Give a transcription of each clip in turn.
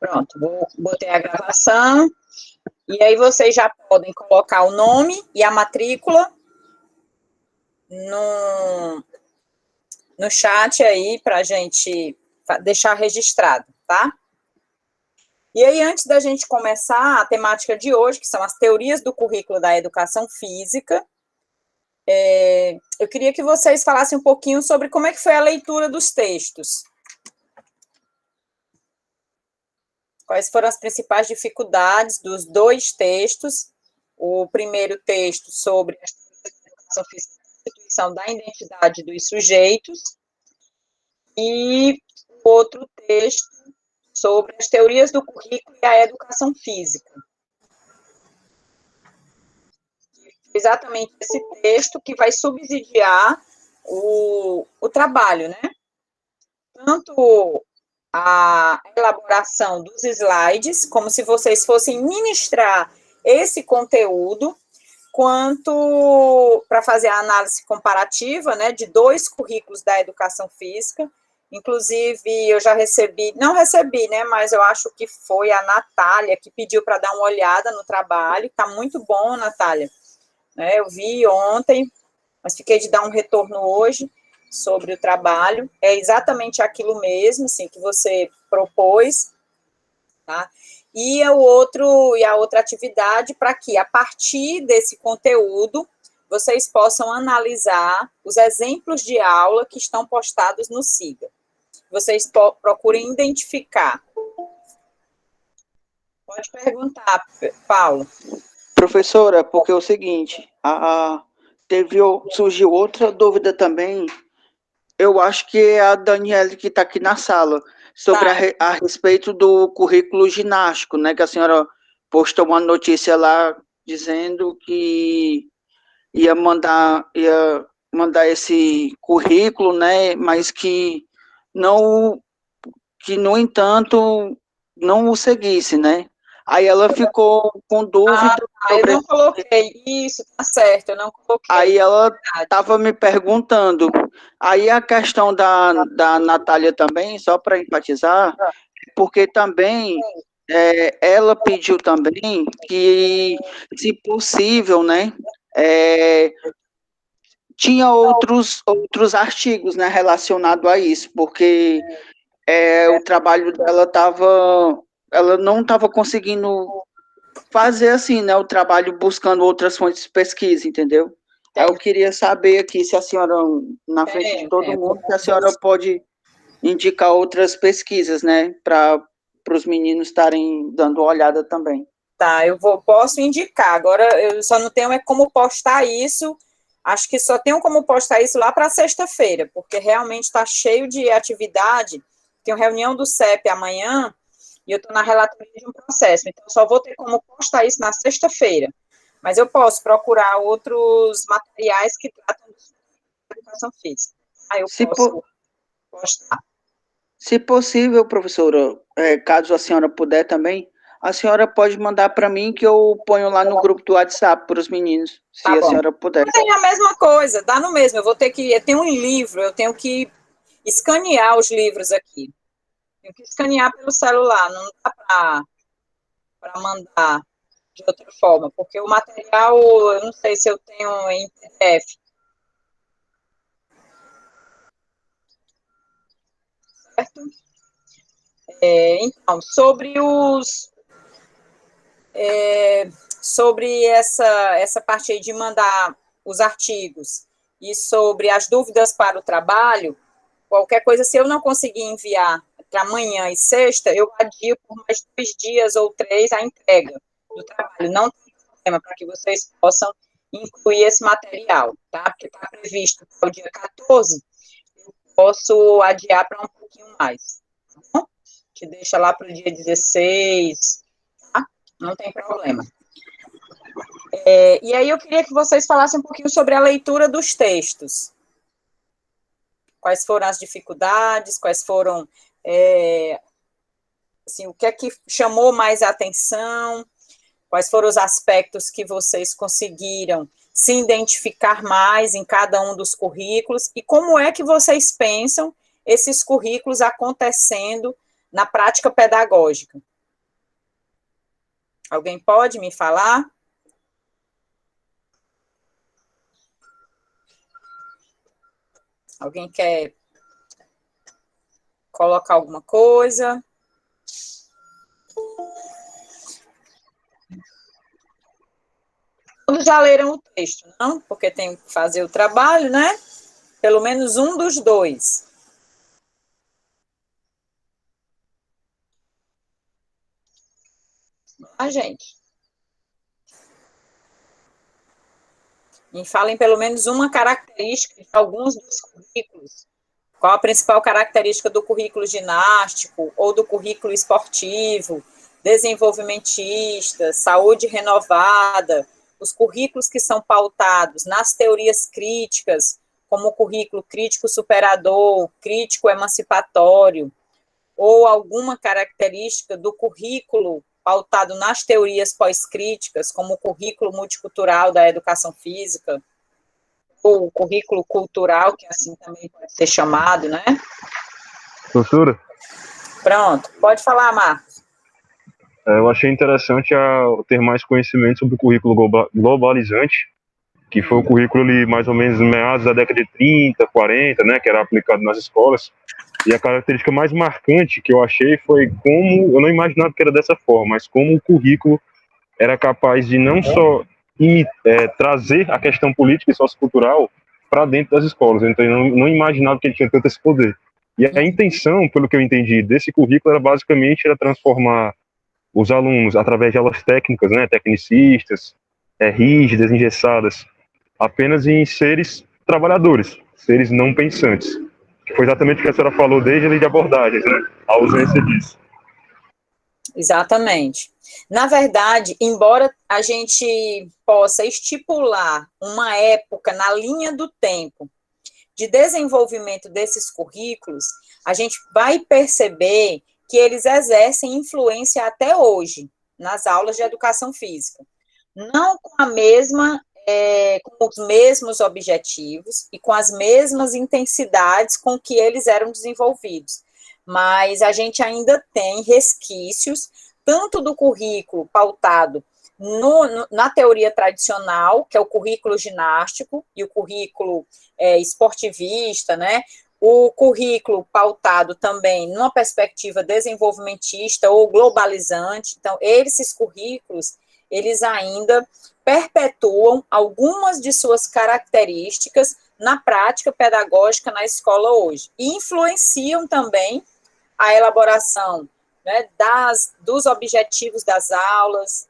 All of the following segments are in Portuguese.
Pronto, botei a gravação, e aí vocês já podem colocar o nome e a matrícula no chat aí, para a gente deixar registrado, tá? E aí, antes da gente começar a temática de hoje, que são as teorias do currículo da educação física, eu queria que vocês falassem um pouquinho sobre como é que foi a leitura dos textos. Quais foram as principais dificuldades dos dois textos? O primeiro texto sobre a educação física, a constituição da identidade dos sujeitos, e o outro texto sobre as teorias do currículo e a educação física. Exatamente esse texto que vai subsidiar o trabalho, né? Tanto a elaboração dos slides, como se vocês fossem ministrar esse conteúdo, quanto para fazer a análise comparativa, né, de dois currículos da educação física. Inclusive, eu já recebi, não recebi, né, mas eu acho que foi a Natália que pediu para dar uma olhada no trabalho. Está muito bom, Natália. Eu vi ontem, mas fiquei de dar um retorno hoje sobre o trabalho. É exatamente aquilo mesmo, assim, que você propôs, tá? E a outra atividade para que, a partir desse conteúdo, vocês possam analisar os exemplos de aula que estão postados no SIGA. Vocês procurem identificar. Pode perguntar, Paulo. Professora, porque é o seguinte, surgiu outra dúvida também, eu acho que é a Daniela que está aqui na sala, sobre a respeito do currículo ginástico, né, que a senhora postou uma notícia lá dizendo que ia mandar esse currículo, né, mas que, no entanto, não o seguisse, né? Aí ela ficou com dúvida. Eu não coloquei, isso, tá certo, eu não coloquei. Aí ela estava me perguntando. Aí a questão da Natália também, só para enfatizar, porque também ela pediu também que, se possível, né, tinha outros artigos, né, relacionados a isso, porque o trabalho dela ela não estava conseguindo fazer assim, né, o trabalho buscando outras fontes de pesquisa, entendeu? Aí eu queria saber aqui se a senhora, na frente de todo mundo, se a senhora pode indicar outras pesquisas, né, para os meninos estarem dando uma olhada também. Tá, posso indicar, agora eu só não tenho como postar isso, acho que só tenho como postar isso lá para sexta-feira, porque realmente está cheio de atividade, tenho reunião do CEP amanhã, e eu estou na relatoria de um processo, então só vou ter como postar isso na sexta-feira, mas eu posso procurar outros materiais que tratam de educação física. Aí eu posso postar. Se possível, professora, caso a senhora puder também, a senhora pode mandar para mim que eu ponho lá no grupo do WhatsApp para os meninos, se a senhora puder. Tem a mesma coisa, dá no mesmo, eu tenho um livro, eu tenho que escanear os livros aqui. Tenho que escanear pelo celular, não dá para mandar de outra forma, porque o material, eu não sei se eu tenho em PDF. Certo? Então, sobre essa parte aí de mandar os artigos e sobre as dúvidas para o trabalho, qualquer coisa, se eu não conseguir enviar para amanhã e sexta, eu adio por mais 2 dias ou 3 a entrega do trabalho. Não tem problema, para que vocês possam incluir esse material, tá? Porque está previsto para o dia 14, eu posso adiar para um pouquinho mais, tá bom? Te deixa lá para o dia 16, tá? Não tem problema. E aí eu queria que vocês falassem um pouquinho sobre a leitura dos textos. Quais foram as dificuldades, quais foram, assim, o que é que chamou mais a atenção, quais foram os aspectos que vocês conseguiram se identificar mais em cada um dos currículos, e como é que vocês pensam esses currículos acontecendo na prática pedagógica. Alguém pode me falar? Alguém quer colocar alguma coisa? Todos já leram o texto, não? Porque tem que fazer o trabalho, né? Pelo menos um dos dois. A gente. E falem pelo menos uma característica de alguns dos currículos. Qual a principal característica do currículo ginástico ou do currículo esportivo, desenvolvimentista, saúde renovada, os currículos que são pautados nas teorias críticas, como o currículo crítico superador, crítico emancipatório, ou alguma característica do currículo pautado nas teorias pós-críticas, como o currículo multicultural da educação física, ou o currículo cultural, que assim também pode ser chamado, né? Professora, Pronto, pode falar, Marcos. eu achei interessante ter mais conhecimento sobre o currículo globalizante, que foi o currículo ali mais ou menos meados da década de 30, 40, né, que era aplicado nas escolas. E a característica mais marcante que eu achei foi como, eu não imaginava que era dessa forma, mas como o currículo era capaz de não só trazer a questão política e sociocultural para dentro das escolas. Então eu não imaginava que ele tinha tanto esse poder. E a intenção, pelo que eu entendi, desse currículo era basicamente transformar os alunos, através de aulas técnicas, né, tecnicistas, rígidas, engessadas, apenas em seres trabalhadores, seres não pensantes. Que foi exatamente o que a senhora falou desde ali de abordagens, né, a ausência disso. Exatamente. Na verdade, embora a gente possa estipular uma época na linha do tempo de desenvolvimento desses currículos, a gente vai perceber que eles exercem influência até hoje nas aulas de educação física. Não com a mesma, com os mesmos objetivos e com as mesmas intensidades com que eles eram desenvolvidos, mas a gente ainda tem resquícios, tanto do currículo pautado na teoria tradicional, que é o currículo ginástico e o currículo esportivista, né? O currículo pautado também numa perspectiva desenvolvimentista ou globalizante. Então, esses currículos, eles ainda perpetuam algumas de suas características na prática pedagógica na escola hoje. E influenciam também a elaboração, né, dos objetivos das aulas,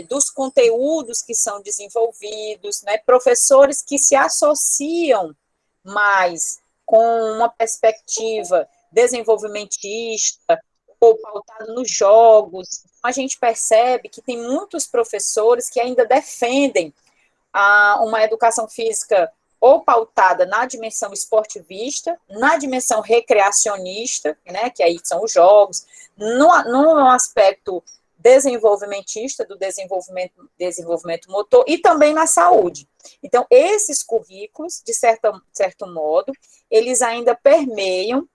dos conteúdos que são desenvolvidos, né, professores que se associam mais com uma perspectiva desenvolvimentista ou pautado nos jogos. A gente percebe que tem muitos professores que ainda defendem uma educação física ou pautada na dimensão esportivista, na dimensão recreacionista, né, que aí são os jogos, no aspecto desenvolvimentista, do desenvolvimento motor, e também na saúde. Então, esses currículos, de certo modo, eles ainda permeiam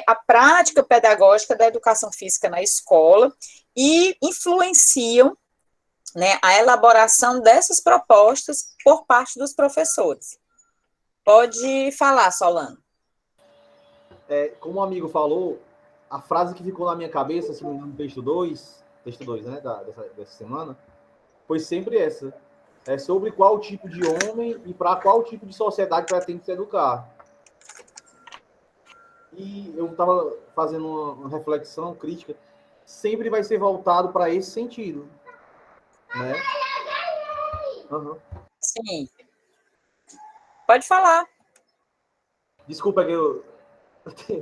a prática pedagógica da educação física na escola e influenciam, né, a elaboração dessas propostas por parte dos professores. Pode falar, Solano. Como o amigo falou, a frase que ficou na minha cabeça, se não me engano, no texto 2, né, dessa semana, foi sempre essa. É sobre qual tipo de homem e para qual tipo de sociedade pretende se educar. E eu estava fazendo uma reflexão crítica, sempre vai ser voltado para esse sentido, né? Uhum. Sim. Pode falar. Desculpa que eu...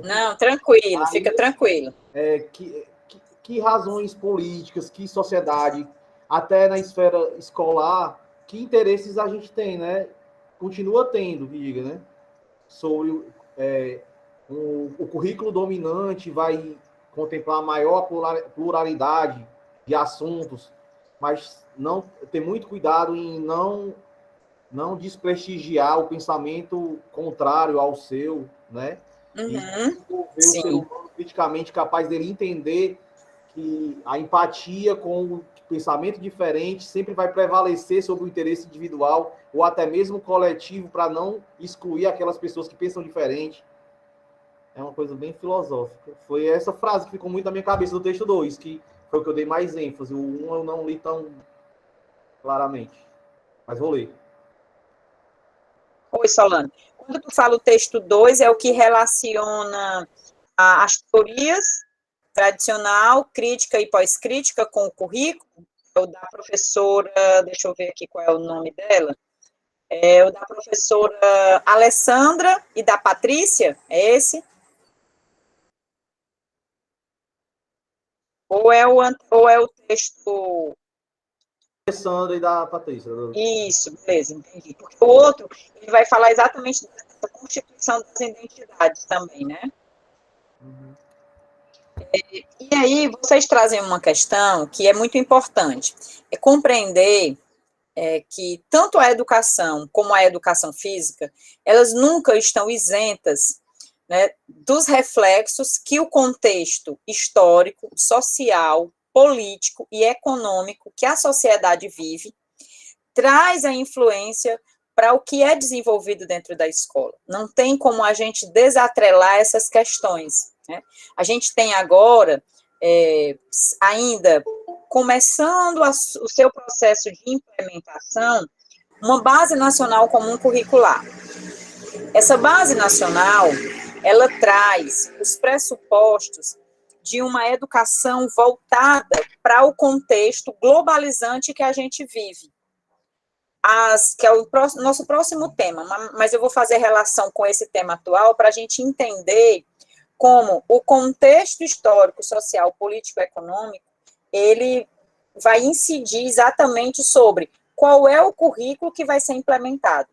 Não, tranquilo, fica tranquilo. Que razões políticas, que sociedade, até na esfera escolar, que interesses a gente tem, né? Continua tendo, diga, né? Sobre o currículo dominante vai contemplar maior pluralidade de assuntos, mas não ter muito cuidado em não desprestigiar o pensamento contrário ao seu, né? Uhum. E ver o ser humano criticamente capaz dele entender que a empatia com o pensamento diferente sempre vai prevalecer sobre o interesse individual ou até mesmo coletivo, para não excluir aquelas pessoas que pensam diferente. É uma coisa bem filosófica. Foi essa frase que ficou muito na minha cabeça do texto 2, que foi o que eu dei mais ênfase. O 1 eu não li tão claramente, mas vou ler. Oi, Solano. Quando tu fala o texto 2, é o que relaciona as teorias tradicional, crítica e pós-crítica com o currículo. É o da professora, deixa eu ver aqui qual é o nome dela, é o da professora Alessandra e da Patrícia, é esse? Ou é o texto... Alessandra e da Patrícia. Isso, beleza, entendi. Porque o outro, ele vai falar exatamente da constituição das identidades também, né? Uhum. E aí, vocês trazem uma questão que é muito importante, é compreender que tanto a educação como a educação física, elas nunca estão isentas, né, dos reflexos que o contexto histórico, social, político e econômico que a sociedade vive, traz a influência para o que é desenvolvido dentro da escola. Não tem como a gente desatrelar essas questões, né? A gente tem agora, ainda começando o seu processo de implementação, uma base nacional comum curricular. Essa base nacional, ela traz os pressupostos de uma educação voltada para o contexto globalizante que a gente vive. Que é o nosso próximo tema, mas eu vou fazer relação com esse tema atual para a gente entender como o contexto histórico, social, político, econômico, ele vai incidir exatamente sobre qual é o currículo que vai ser implementado.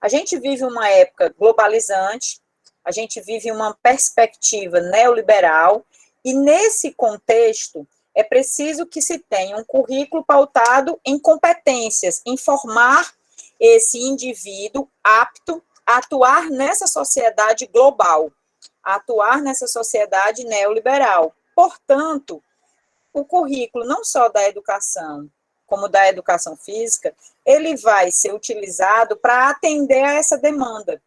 A gente vive uma época globalizante, a gente vive uma perspectiva neoliberal, e nesse contexto é preciso que se tenha um currículo pautado em competências, em formar esse indivíduo apto a atuar nessa sociedade global, a atuar nessa sociedade neoliberal. Portanto, o currículo, não só da educação, como da educação física, ele vai ser utilizado para atender a essa demanda.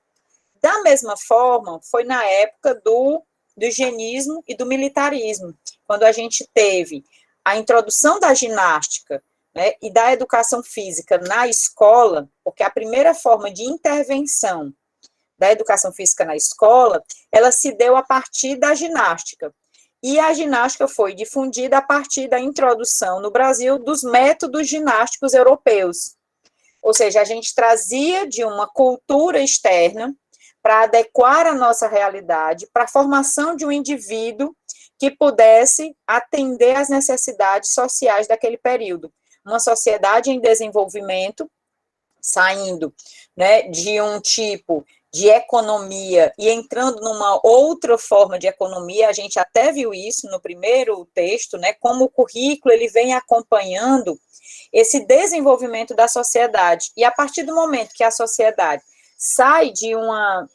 Da mesma forma, foi na época do higienismo e do militarismo, quando a gente teve a introdução da ginástica, né, e da educação física na escola, porque a primeira forma de intervenção da educação física na escola, ela se deu a partir da ginástica. E a ginástica foi difundida a partir da introdução no Brasil dos métodos ginásticos europeus. Ou seja, a gente trazia de uma cultura externa para adequar a nossa realidade, para a formação de um indivíduo que pudesse atender às necessidades sociais daquele período. Uma sociedade em desenvolvimento, saindo, né, de um tipo de economia e entrando numa outra forma de economia. A gente até viu isso no primeiro texto, né, como o currículo ele vem acompanhando esse desenvolvimento da sociedade. E a partir do momento que a sociedade sai de uma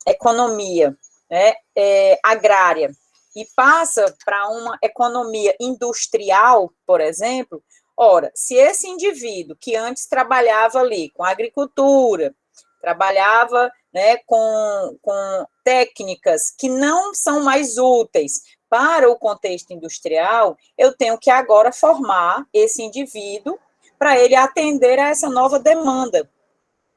economia, né, agrária e passa para uma economia industrial, por exemplo, ora, se esse indivíduo que antes trabalhava ali com agricultura, trabalhava, né, com técnicas que não são mais úteis para o contexto industrial, eu tenho que agora formar esse indivíduo para ele atender a essa nova demanda.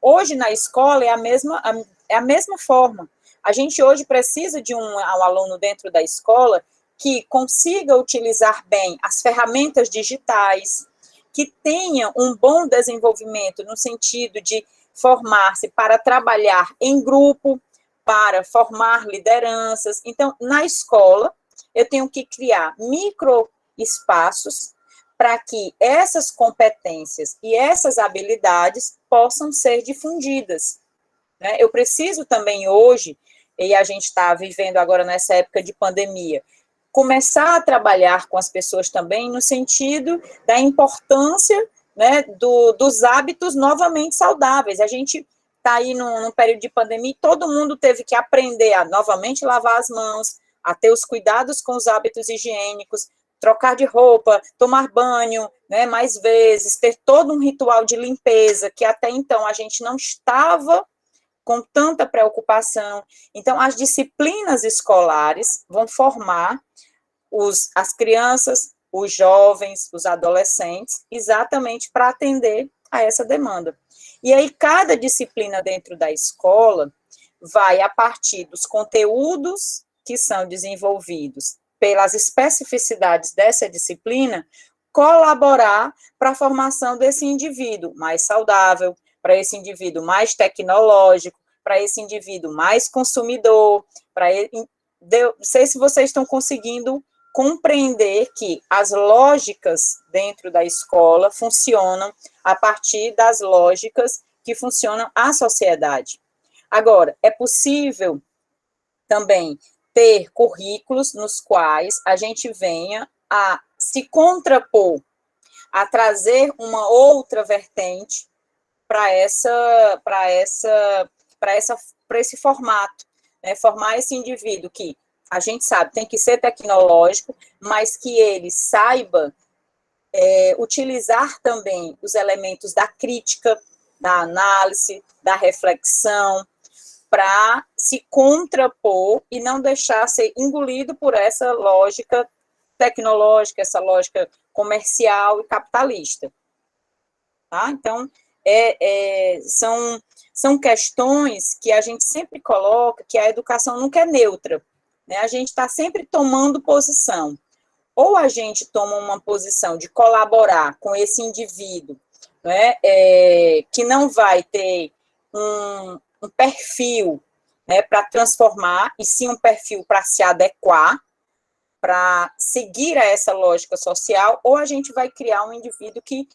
Hoje, na escola, é a mesma forma. A gente hoje precisa de um aluno dentro da escola que consiga utilizar bem as ferramentas digitais, que tenha um bom desenvolvimento no sentido de formar-se para trabalhar em grupo, para formar lideranças. Então, na escola, eu tenho que criar microespaços para que essas competências e essas habilidades possam ser difundidas, né? Eu preciso também hoje, e a gente está vivendo agora nessa época de pandemia, começar a trabalhar com as pessoas também no sentido da importância, né, dos hábitos novamente saudáveis. A gente está aí num período de pandemia e todo mundo teve que aprender a novamente lavar as mãos, a ter os cuidados com os hábitos higiênicos, trocar de roupa, tomar banho, né, mais vezes, ter todo um ritual de limpeza, que até então a gente não estava com tanta preocupação. Então, as disciplinas escolares vão formar as crianças, os jovens, os adolescentes, exatamente para atender a essa demanda. E aí, cada disciplina dentro da escola vai, a partir dos conteúdos que são desenvolvidos pelas especificidades dessa disciplina, colaborar para a formação desse indivíduo mais saudável, para esse indivíduo mais tecnológico, para esse indivíduo mais consumidor, não sei se vocês estão conseguindo compreender que as lógicas dentro da escola funcionam a partir das lógicas que funcionam a sociedade. Agora, é possível também ter currículos nos quais a gente venha a se contrapor, a trazer uma outra vertente para esse formato, né? Formar esse indivíduo que a gente sabe tem que ser tecnológico, mas que ele saiba utilizar também os elementos da crítica, da análise, da reflexão, para se contrapor e não deixar ser engolido por essa lógica tecnológica, essa lógica comercial e capitalista. Tá? Então, são questões que a gente sempre coloca, que a educação nunca é neutra, né? A gente está sempre tomando posição. Ou a gente toma uma posição de colaborar com esse indivíduo, né, que não vai ter um perfil, né, para transformar, e sim um perfil para se adequar, para seguir a essa lógica social, ou a gente vai criar um indivíduo que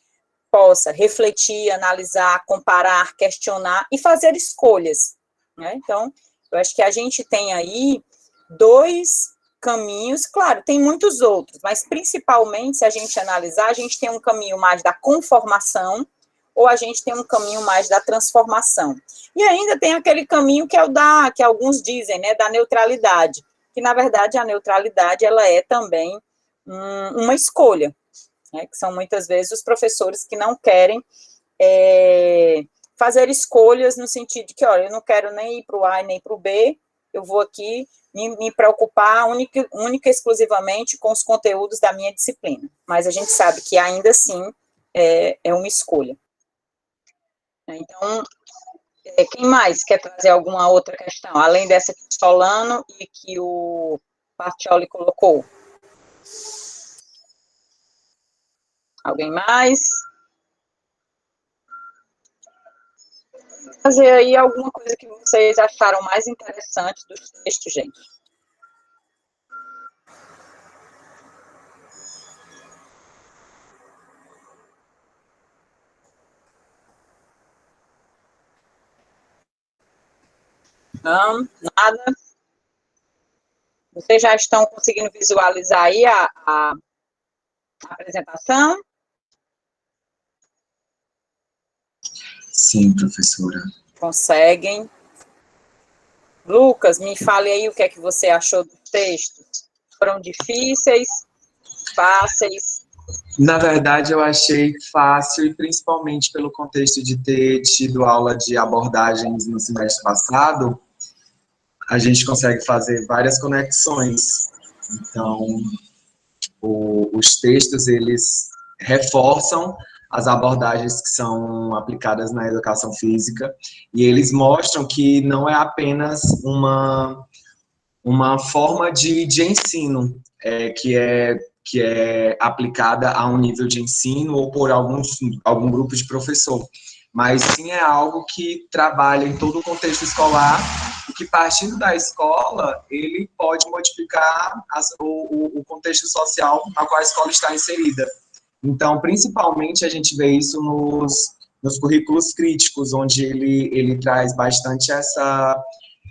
possa refletir, analisar, comparar, questionar e fazer escolhas, né? Então, eu acho que a gente tem aí dois caminhos, claro, tem muitos outros, mas principalmente, se a gente analisar, a gente tem um caminho mais da conformação, ou a gente tem um caminho mais da transformação. E ainda tem aquele caminho que é que alguns dizem, né, da neutralidade, que na verdade a neutralidade, ela é também uma escolha, né, que são muitas vezes os professores que não querem fazer escolhas no sentido de que, olha, eu não quero nem ir para o A nem para o B, eu vou aqui me preocupar única e exclusivamente com os conteúdos da minha disciplina. Mas a gente sabe que ainda assim é uma escolha. Então, quem mais quer trazer alguma outra questão, além dessa que o Solano e que o Partioli colocou? Alguém mais? Fazer aí alguma coisa que vocês acharam mais interessante dos textos, gente. Não, nada. Vocês já estão conseguindo visualizar aí a apresentação? Sim, professora. Conseguem. Lucas, me fale aí o que é que você achou dos textos. Foram difíceis? Fáceis? Na verdade, eu achei fácil, e principalmente pelo contexto de ter tido aula de abordagens no semestre passado, a gente consegue fazer várias conexões. Então, os textos, eles reforçam as abordagens que são aplicadas na educação física, e eles mostram que não é apenas uma forma de ensino que é aplicada a um nível de ensino ou por algum grupo de professor, mas sim é algo que trabalha em todo o contexto escolar, e que partindo da escola, ele pode modificar o contexto social na qual a escola está inserida. Então, principalmente, a gente vê isso nos currículos críticos, onde ele traz bastante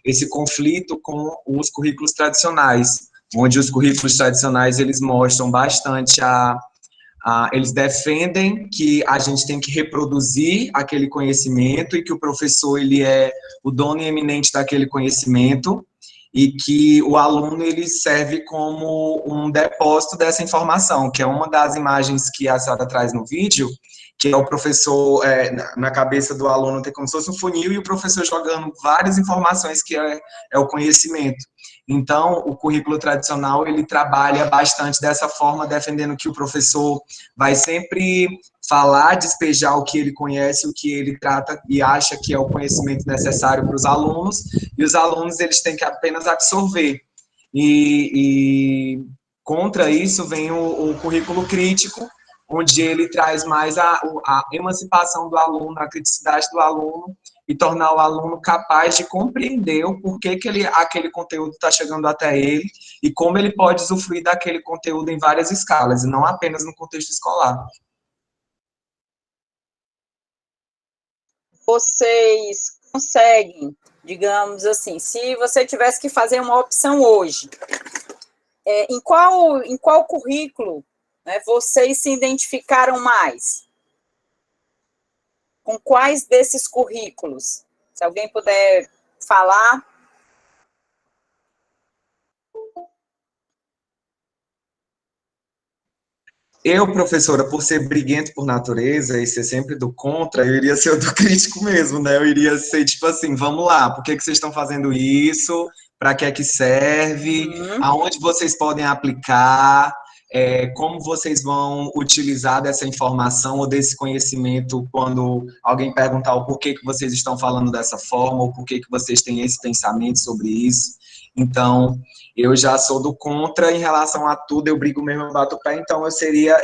esse conflito com os currículos tradicionais, onde os currículos tradicionais, eles mostram bastante eles defendem que a gente tem que reproduzir aquele conhecimento e que o professor, ele é o dono eminente daquele conhecimento, e que o aluno ele serve como um depósito dessa informação, que é uma das imagens que a senhora traz no vídeo, que é o professor, na cabeça do aluno tem como se fosse um funil e o professor jogando várias informações que é o conhecimento. Então, o currículo tradicional, ele trabalha bastante dessa forma, defendendo que o professor vai sempre falar, despejar o que ele conhece, o que ele trata e acha que é o conhecimento necessário para os alunos, e os alunos, eles têm que apenas absorver. E contra isso vem o currículo crítico, onde ele traz mais a emancipação do aluno, a criticidade do aluno, e tornar o aluno capaz de compreender o porquê que aquele conteúdo está chegando até ele, e como ele pode usufruir daquele conteúdo em várias escalas, e não apenas no contexto escolar. Vocês conseguem, digamos assim, se você tivesse que fazer uma opção hoje, em qual currículo, né, vocês se identificaram mais? Com quais desses currículos? Se alguém puder falar. Eu, professora, por ser briguento por natureza e ser sempre do contra, eu iria ser o do crítico mesmo, né? Eu iria ser tipo assim, vamos lá, por que vocês estão fazendo isso? Para que é que serve? Aonde vocês podem aplicar? Como vocês vão utilizar dessa informação ou desse conhecimento quando alguém perguntar o porquê que vocês estão falando dessa forma ou por que vocês têm esse pensamento sobre isso? Então, eu já sou do contra em relação a tudo, eu brigo mesmo, eu bato o pé, então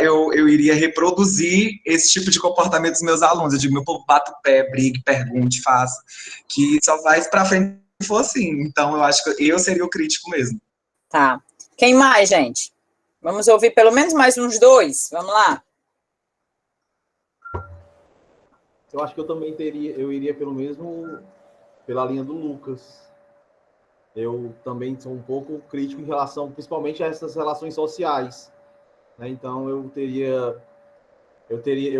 eu iria reproduzir esse tipo de comportamento dos meus alunos. Eu digo, meu povo, bata o pé, brigue, pergunte, faça, que só vai para frente se for assim. Então, eu acho que eu seria o crítico mesmo. Tá. Quem mais, gente? Vamos ouvir pelo menos mais uns dois. Vamos lá. Eu acho que eu iria pela linha do Lucas. Eu também sou um pouco crítico em relação, principalmente a essas relações sociais, né? Então eu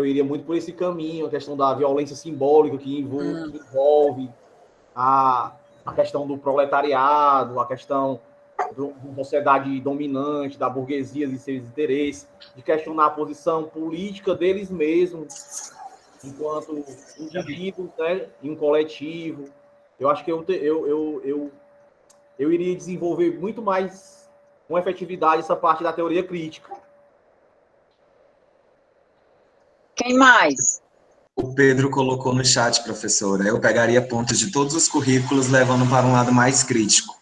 iria muito por esse caminho, a questão da violência simbólica que envolve a questão do proletariado, a questão da sociedade dominante, da burguesia e seus interesses, de questionar a posição política deles mesmos, enquanto indivíduos, né, em um coletivo. Eu acho que eu iria desenvolver muito mais com efetividade essa parte da teoria crítica. Quem mais? O Pedro colocou no chat, professora, eu pegaria pontos de todos os currículos, levando para um lado mais crítico.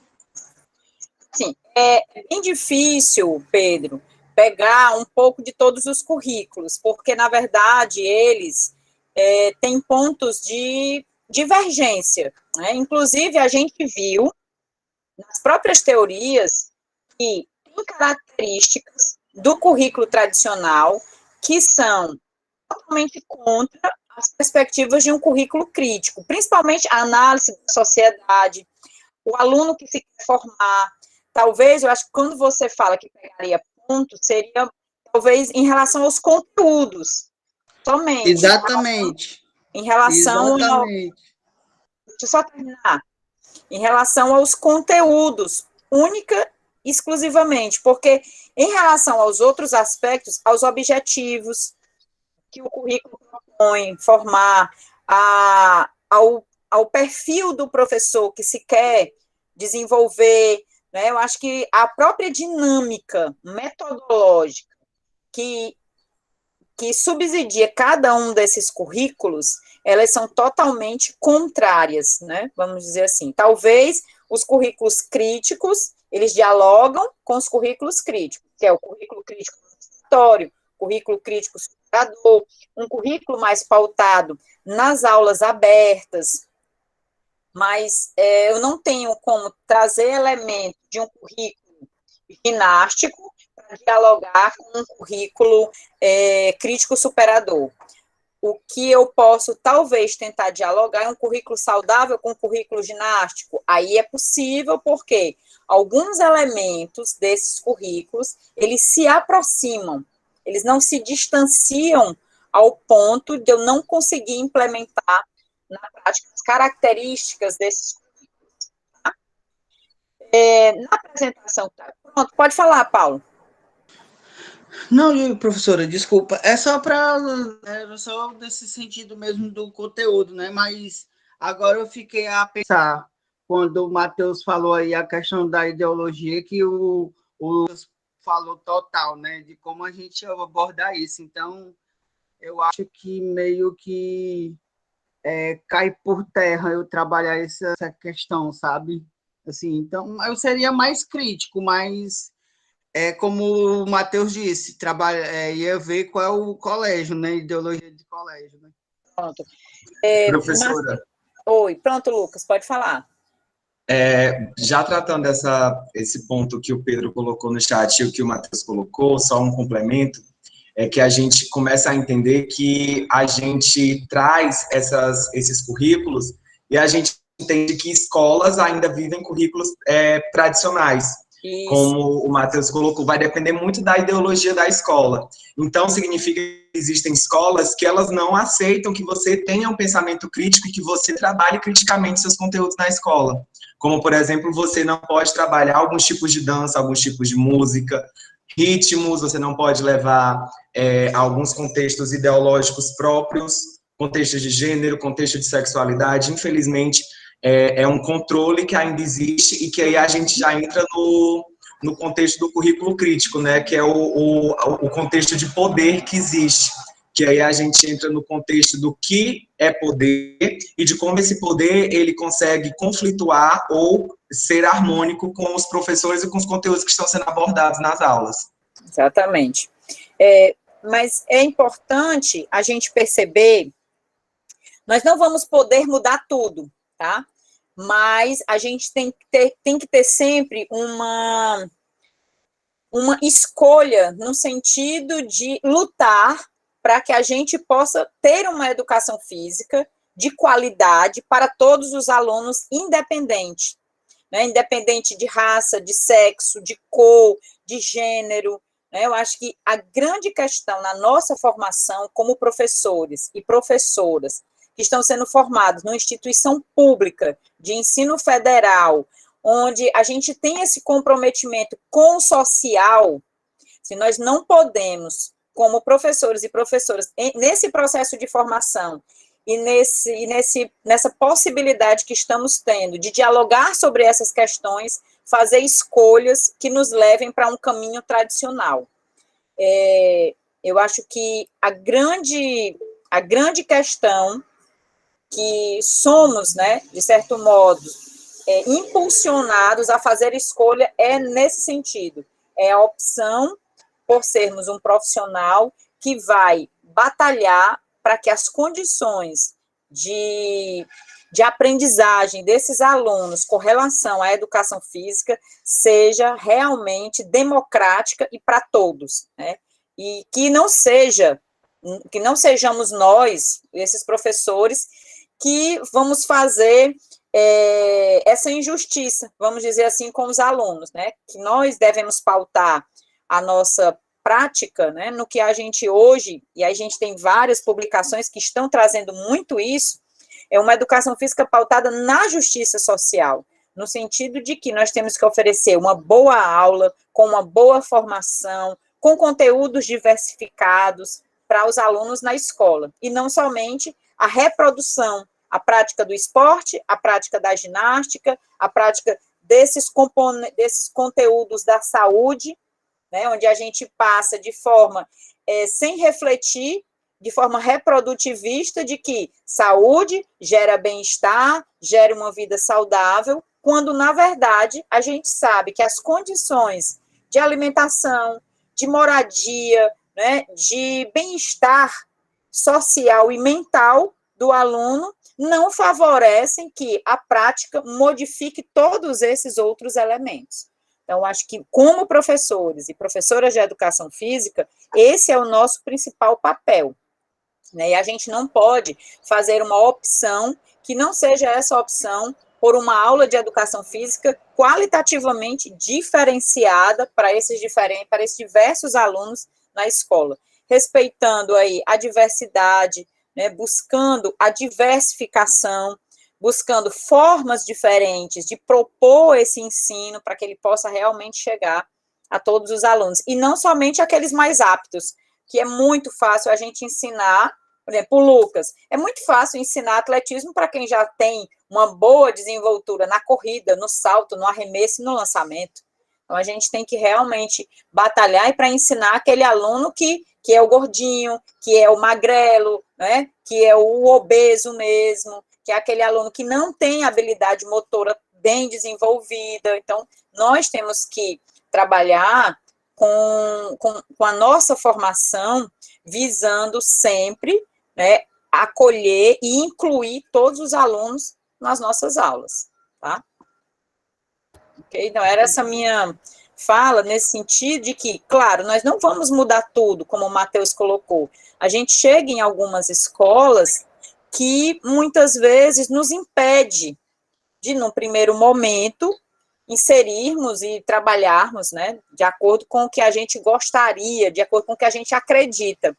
Sim, é bem difícil, Pedro, pegar um pouco de todos os currículos, porque, na verdade, eles têm pontos de divergência, né? Inclusive, a gente viu nas próprias teorias que tem características do currículo tradicional que são totalmente contra as perspectivas de um currículo crítico, principalmente a análise da sociedade, o aluno que se quer formar. Talvez, eu acho que quando você fala que pegaria ponto, seria talvez em relação aos conteúdos, somente. Exatamente. Em relação Exatamente. Deixa eu só terminar. Em relação aos conteúdos, única e exclusivamente, porque em relação aos outros aspectos, aos objetivos que o currículo propõe formar, ao perfil do professor que se quer desenvolver, né, eu acho que a própria dinâmica metodológica que subsidia cada um desses currículos, elas são totalmente contrárias, né? Vamos dizer assim. Talvez os currículos críticos, eles dialogam com os currículos críticos, que é o currículo crítico histórico, currículo crítico superador, um currículo mais pautado nas aulas abertas, mas eu não tenho como trazer elementos de um currículo ginástico para dialogar com um currículo crítico superador. O que eu posso, talvez, tentar dialogar é um currículo saudável com um currículo ginástico. Aí é possível, porque alguns elementos desses currículos, eles se aproximam, eles não se distanciam ao ponto de eu não conseguir implementar na prática as características desses currículos. Tá? Na apresentação, tá? Pronto, pode falar, Paulo. Não, professora, desculpa. É só para, era só nesse sentido mesmo do conteúdo, né? Mas agora eu fiquei a pensar quando o Matheus falou aí a questão da ideologia, que o falou total, né? De como a gente abordar isso. Então, eu acho que meio que cai por terra eu trabalhar essa questão, sabe? Assim, então, eu seria mais crítico, mas como o Matheus disse, ia ver qual é o colégio, né? Ideologia de colégio, né? Pronto. Professora. Oi, pronto, Lucas, pode falar. Já tratando esse ponto que o Pedro colocou no chat e o que o Matheus colocou, só um complemento, é que a gente começa a entender que a gente traz esses currículos e a gente entende que escolas ainda vivem currículos tradicionais. Isso. Como o Matheus colocou, vai depender muito da ideologia da escola. Então, significa que existem escolas que elas não aceitam que você tenha um pensamento crítico e que você trabalhe criticamente seus conteúdos na escola. Como, por exemplo, você não pode trabalhar alguns tipos de dança, alguns tipos de música, ritmos, você não pode levar alguns contextos ideológicos próprios, contextos de gênero, contexto de sexualidade. Infelizmente, é um controle que ainda existe e que aí a gente já entra no contexto do currículo crítico, né, que é o contexto de poder que existe, que aí a gente entra no contexto do que é poder e de como esse poder ele consegue conflituar ou ser harmônico com os professores e com os conteúdos que estão sendo abordados nas aulas. Exatamente. Mas é importante a gente perceber, nós não vamos poder mudar tudo, tá? Mas a gente tem que ter sempre uma escolha no sentido de lutar para que a gente possa ter uma educação física de qualidade para todos os alunos, independente, né? Independente de raça, de sexo, de cor, de gênero, né? Eu acho que a grande questão na nossa formação como professores e professoras que estão sendo formados numa instituição pública de ensino federal, onde a gente tem esse comprometimento com o social, se nós não podemos, como professores e professoras, nesse processo de formação e nessa possibilidade que estamos tendo de dialogar sobre essas questões, fazer escolhas que nos levem para um caminho tradicional. Eu acho que a grande questão que somos, né, de certo modo, impulsionados a fazer escolha nesse sentido. É a opção por sermos um profissional que vai batalhar para que as condições de aprendizagem desses alunos com relação à educação física seja realmente democrática e para todos, né? E que não sejamos nós, esses professores, que vamos fazer essa injustiça, vamos dizer assim, com os alunos, né? Que nós devemos pautar a nossa prática, né, no que a gente hoje, e a gente tem várias publicações que estão trazendo muito isso, é uma educação física pautada na justiça social, no sentido de que nós temos que oferecer uma boa aula, com uma boa formação, com conteúdos diversificados para os alunos na escola, e não somente a reprodução, a prática do esporte, a prática da ginástica, a prática desses conteúdos da saúde, né, onde a gente passa de forma, sem refletir, de forma reprodutivista, de que saúde gera bem-estar, gera uma vida saudável, quando, na verdade, a gente sabe que as condições de alimentação, de moradia, né, de bem-estar social e mental do aluno não favorecem que a prática modifique todos esses outros elementos. Então, acho que, como professores e professoras de educação física, esse é o nosso principal papel, né? E a gente não pode fazer uma opção que não seja essa opção por uma aula de educação física qualitativamente diferenciada para esses diversos alunos na escola, respeitando aí a diversidade, né, buscando a diversificação, buscando formas diferentes de propor esse ensino para que ele possa realmente chegar a todos os alunos, e não somente aqueles mais aptos, que é muito fácil a gente ensinar, por exemplo, o Lucas, é muito fácil ensinar atletismo para quem já tem uma boa desenvoltura na corrida, no salto, no arremesso e no lançamento. Então, a gente tem que realmente batalhar para ensinar aquele aluno que é o gordinho, que é o magrelo, né, que é o obeso mesmo, que é aquele aluno que não tem habilidade motora bem desenvolvida. Então, nós temos que trabalhar com a nossa formação, visando sempre, né, acolher e incluir todos os alunos nas nossas aulas, tá? Ok? Então, era essa minha fala nesse sentido de que, claro, nós não vamos mudar tudo, como o Matheus colocou. A gente chega em algumas escolas que muitas vezes nos impede de, num primeiro momento, inserirmos e trabalharmos, né, de acordo com o que a gente gostaria, de acordo com o que a gente acredita.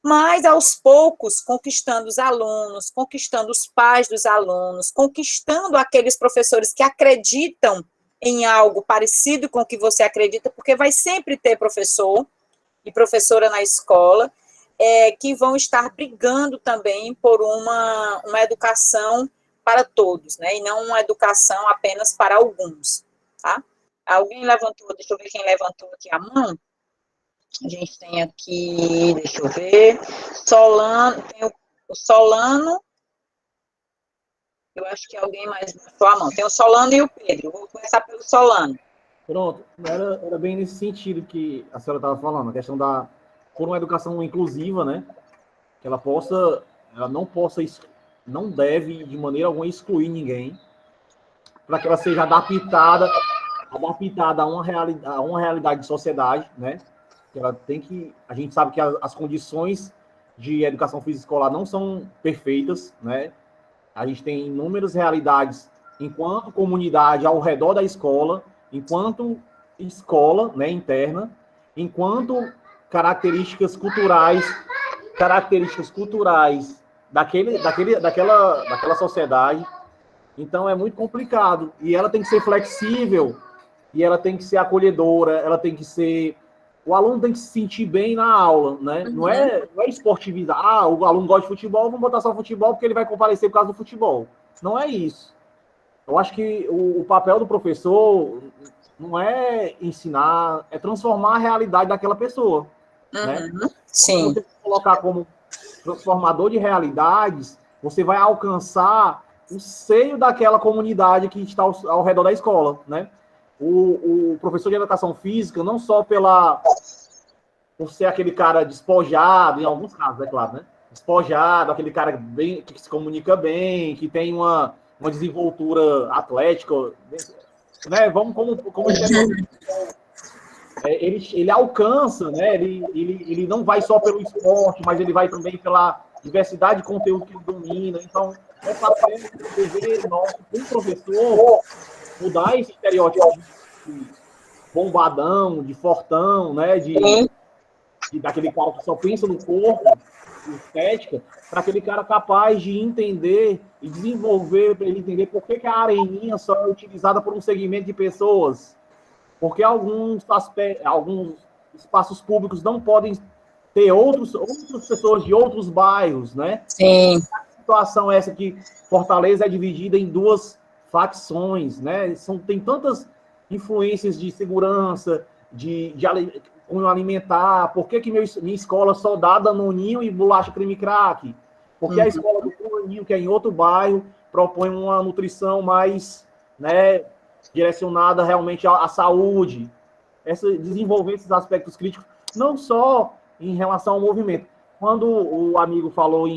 Mas, aos poucos, conquistando os alunos, conquistando os pais dos alunos, conquistando aqueles professores que acreditam em algo parecido com o que você acredita, porque vai sempre ter professor e professora na escola que vão estar brigando também por uma educação para todos, né, e não uma educação apenas para alguns, tá? Alguém levantou, deixa eu ver quem levantou aqui a mão. A gente tem aqui, deixa eu ver, Solano, tem o Solano, eu acho que alguém mais levantou a mão. Tem o Solano e o Pedro, eu vou começar pelo Solano. Pronto, era bem nesse sentido que a senhora estava falando, a questão por uma educação inclusiva, né, que ela não deve de maneira alguma excluir ninguém, para que ela seja adaptada a uma realidade de sociedade, né? A gente sabe que as condições de educação física escolar não são perfeitas, né? A gente tem inúmeras realidades enquanto comunidade ao redor da escola, enquanto escola, né, interna, enquanto características culturais daquela sociedade. Então é muito complicado, e ela tem que ser flexível, e ela tem que ser acolhedora, ela tem que ser... O aluno tem que se sentir bem na aula, né? Não é esportivizar. Ah, o aluno gosta de futebol, vamos botar só futebol porque ele vai comparecer por causa do futebol. Não é isso. Eu acho que o papel do professor não é ensinar, é transformar a realidade daquela pessoa, né? Sim. Quando você colocar como transformador de realidades, você vai alcançar o seio daquela comunidade que está ao redor da escola, né? O professor de educação física, não só por ser aquele cara despojado, em alguns casos, é claro, né? Despojado, aquele cara bem, que se comunica bem, que tem uma desenvoltura atlética, né? Vamos como ele alcança, né? Ele não vai só pelo esporte, mas ele vai também pela diversidade de conteúdo que ele domina. Então, é papel do dever nosso, como professor, mudar esse estereótipo de bombadão, de fortão, né? Daquele cara que só pensa no corpo, estética, para aquele cara capaz de entender e desenvolver, para ele entender por que a areninha só é utilizada por um segmento de pessoas. Porque alguns espaços públicos não podem ter outras pessoas de outros bairros, né? Sim. A situação é essa que Fortaleza é dividida em duas facções, né? Tem tantas influências de segurança, de cunho alimentar. Por que minha escola só dá danoninho e bolacha creme crack? Porque a escola do fulaninho, que é em outro bairro, propõe uma nutrição mais, né, direcionada realmente à saúde. Desenvolver esses aspectos críticos, não só em relação ao movimento. Quando o amigo falou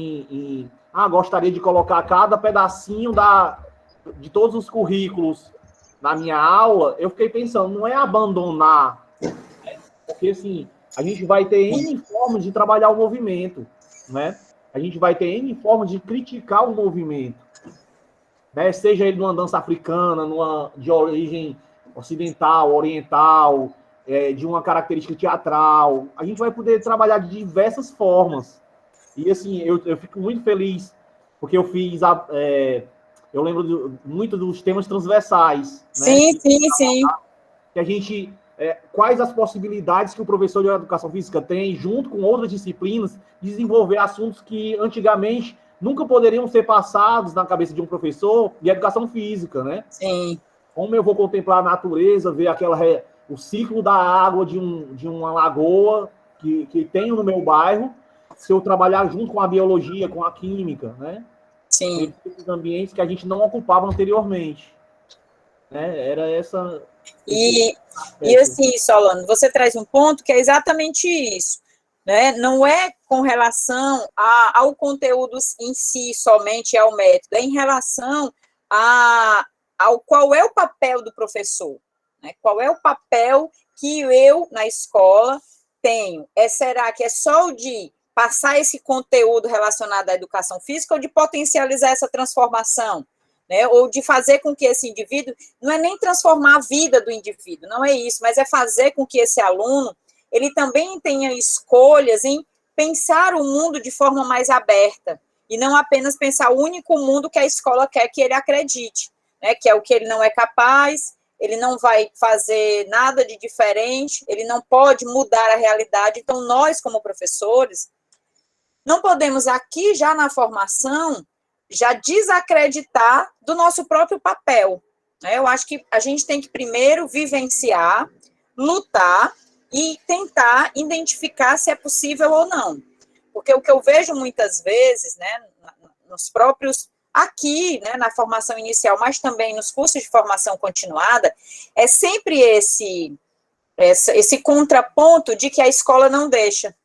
gostaria de colocar cada pedacinho de todos os currículos na minha aula, eu fiquei pensando, não é abandonar, né? Porque assim, a gente vai ter N formas de trabalhar o movimento, né? A gente vai ter N formas de criticar o movimento, né? Seja ele numa dança africana, de origem ocidental, oriental, de uma característica teatral. A gente vai poder trabalhar de diversas formas. E assim, eu fico muito feliz, porque eu fiz eu lembro muito dos temas transversais. Sim, né? sim. Que a gente, quais as possibilidades que o professor de educação física tem, junto com outras disciplinas, de desenvolver assuntos que antigamente nunca poderiam ser passados na cabeça de um professor de educação física, né? Sim. Como eu vou contemplar a natureza, ver o ciclo da água de uma lagoa que tenho no meu bairro, se eu trabalhar junto com a biologia, com a química, né? Sim. Esses ambientes que a gente não ocupava anteriormente. Né? Era essa... E assim, Solano, você traz um ponto que é exatamente isso, né? Não é com relação ao conteúdo em si somente, ao método, é em relação ao qual é o papel do professor, né? Qual é o papel que eu, na escola, tenho? Será que é só o de passar esse conteúdo relacionado à educação física ou de potencializar essa transformação? Né, ou de fazer com que esse indivíduo, não é nem transformar a vida do indivíduo, não é isso, mas é fazer com que esse aluno, ele também tenha escolhas em pensar o mundo de forma mais aberta, e não apenas pensar o único mundo que a escola quer que ele acredite, né, que é o que ele não é capaz, ele não vai fazer nada de diferente, ele não pode mudar a realidade. Então, nós, como professores, não podemos aqui, já na formação, já desacreditar do nosso próprio papel. Né? Eu acho que a gente tem que primeiro vivenciar, lutar e tentar identificar se é possível ou não. Porque o que eu vejo muitas vezes, né, nos próprios, aqui, né, na formação inicial, mas também nos cursos de formação continuada, é sempre esse contraponto de que a escola não deixa.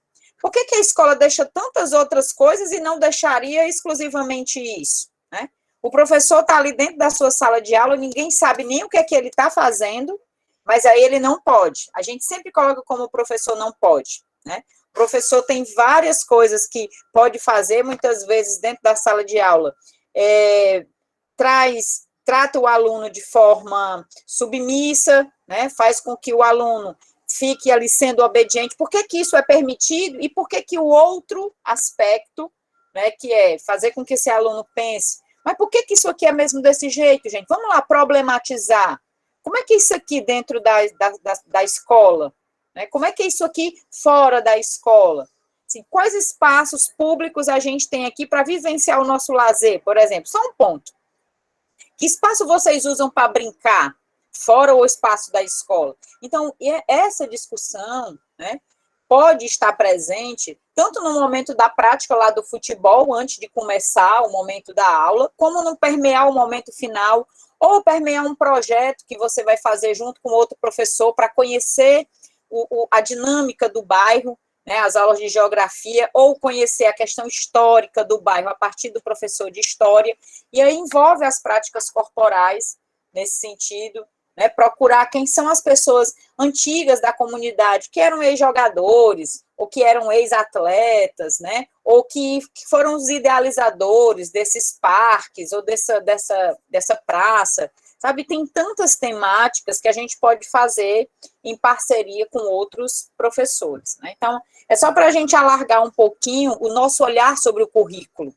Por que a escola deixa tantas outras coisas e não deixaria exclusivamente isso? Né? O professor está ali dentro da sua sala de aula, ninguém sabe nem o que é que ele está fazendo, mas aí ele não pode. A gente sempre coloca como o professor não pode. Né? O professor tem várias coisas que pode fazer, muitas vezes, dentro da sala de aula. Trata o aluno de forma submissa, né? Faz com que o aluno fique ali sendo obediente. Por que isso é permitido e por que o outro aspecto, né, que é fazer com que esse aluno pense, mas por que isso aqui é mesmo desse jeito, gente? Vamos lá problematizar. Como é que isso aqui dentro da escola? Né? Como é que é isso aqui fora da escola? Assim, quais espaços públicos a gente tem aqui para vivenciar o nosso lazer, por exemplo? Só um ponto. Que espaço vocês usam para brincar? Fora o espaço da escola. Então, essa discussão, né, pode estar presente tanto no momento da prática lá do futebol, antes de começar o momento da aula, como no permear o momento final, ou permear um projeto que você vai fazer junto com outro professor para conhecer a dinâmica do bairro, né, as aulas de geografia, ou conhecer a questão histórica do bairro a partir do professor de história, e aí envolve as práticas corporais nesse sentido, né, procurar quem são as pessoas antigas da comunidade, que eram ex-jogadores, ou que eram ex-atletas, né, ou que foram os idealizadores desses parques, ou dessa praça, sabe? Tem tantas temáticas que a gente pode fazer em parceria com outros professores, né? Então, é só para a gente alargar um pouquinho o nosso olhar sobre o currículo.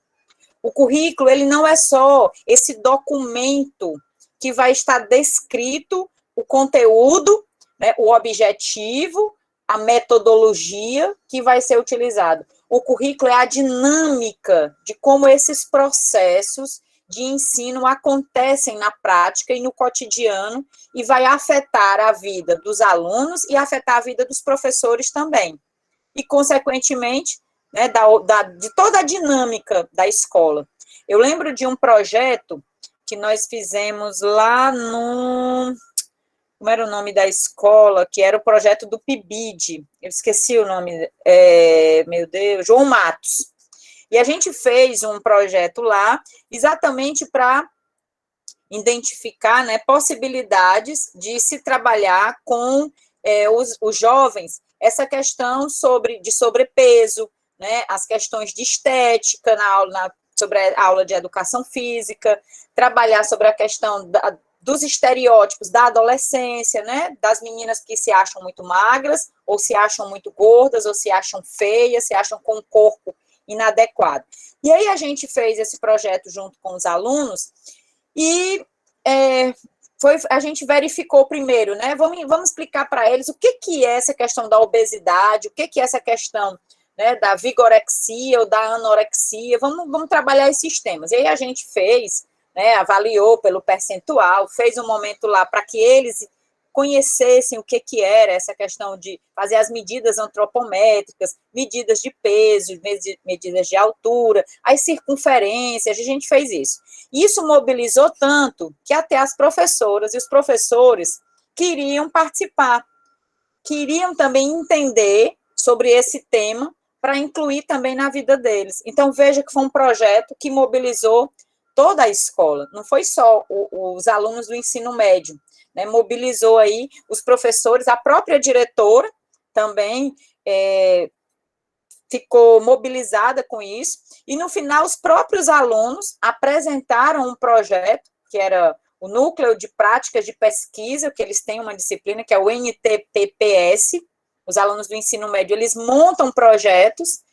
O currículo, ele não é só esse documento que vai estar descrito o conteúdo, né, o objetivo, a metodologia que vai ser utilizado. O currículo é a dinâmica de como esses processos de ensino acontecem na prática e no cotidiano e vai afetar a vida dos alunos e afetar a vida dos professores também. E, consequentemente, né, de toda a dinâmica da escola. Eu lembro de um projeto que nós fizemos lá no... Como era o nome da escola? Que era o projeto do PIBID. Eu esqueci o nome. Meu Deus, João Matos. E a gente fez um projeto lá exatamente para identificar, né, possibilidades de se trabalhar com os jovens essa questão de sobrepeso, né, as questões de estética sobre a aula de educação física, trabalhar sobre a questão dos estereótipos da adolescência, né, das meninas que se acham muito magras, ou se acham muito gordas, ou se acham feias, se acham com um corpo inadequado. E aí a gente fez esse projeto junto com os alunos, E a gente verificou primeiro, né? Vamos explicar para eles o que é essa questão da obesidade, o que é essa questão, né, da vigorexia ou da anorexia, vamos trabalhar esses temas. E aí a gente fez, né, avaliou pelo percentual, fez um momento lá para que eles conhecessem o que era essa questão de fazer as medidas antropométricas, medidas de peso, medidas de altura, as circunferências, a gente fez isso. Isso mobilizou tanto que até as professoras e os professores queriam participar, queriam também entender sobre esse tema para incluir também na vida deles. Então, veja que foi um projeto que mobilizou toda a escola, não foi só os alunos do ensino médio, né, mobilizou aí os professores, a própria diretora também ficou mobilizada com isso, e no final os próprios alunos apresentaram um projeto, que era o Núcleo de Práticas de Pesquisa, que eles têm uma disciplina, que é o NTPPS, os alunos do ensino médio, eles montam projetos,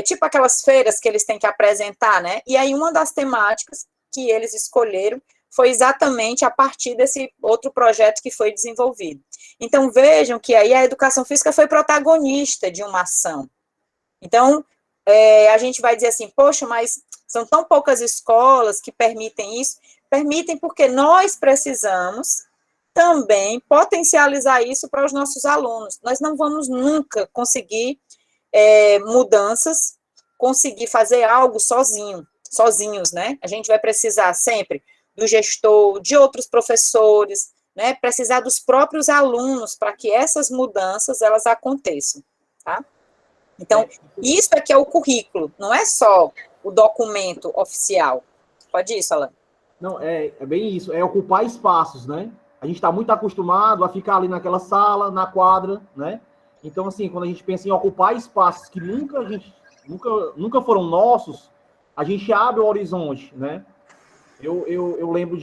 tipo aquelas feiras que eles têm que apresentar, né, e aí uma das temáticas que eles escolheram foi exatamente a partir desse outro projeto que foi desenvolvido. Então, vejam que aí a educação física foi protagonista de uma ação. Então, a gente vai dizer assim, poxa, mas são tão poucas escolas que permitem isso. Permitem porque nós precisamos também potencializar isso para os nossos alunos. Nós não vamos nunca conseguir mudanças, conseguir fazer algo sozinhos, né? A gente vai precisar sempre do gestor, de outros professores, né? Precisar dos próprios alunos para que essas mudanças, elas aconteçam, tá? Então, isso aqui é o currículo, não é só o documento oficial. Pode ir, Solano. Não, é bem isso, é ocupar espaços, né? A gente está muito acostumado a ficar ali naquela sala, na quadra, né? Então, assim, quando a gente pensa em ocupar espaços que nunca foram nossos, a gente abre o horizonte, né? Eu lembro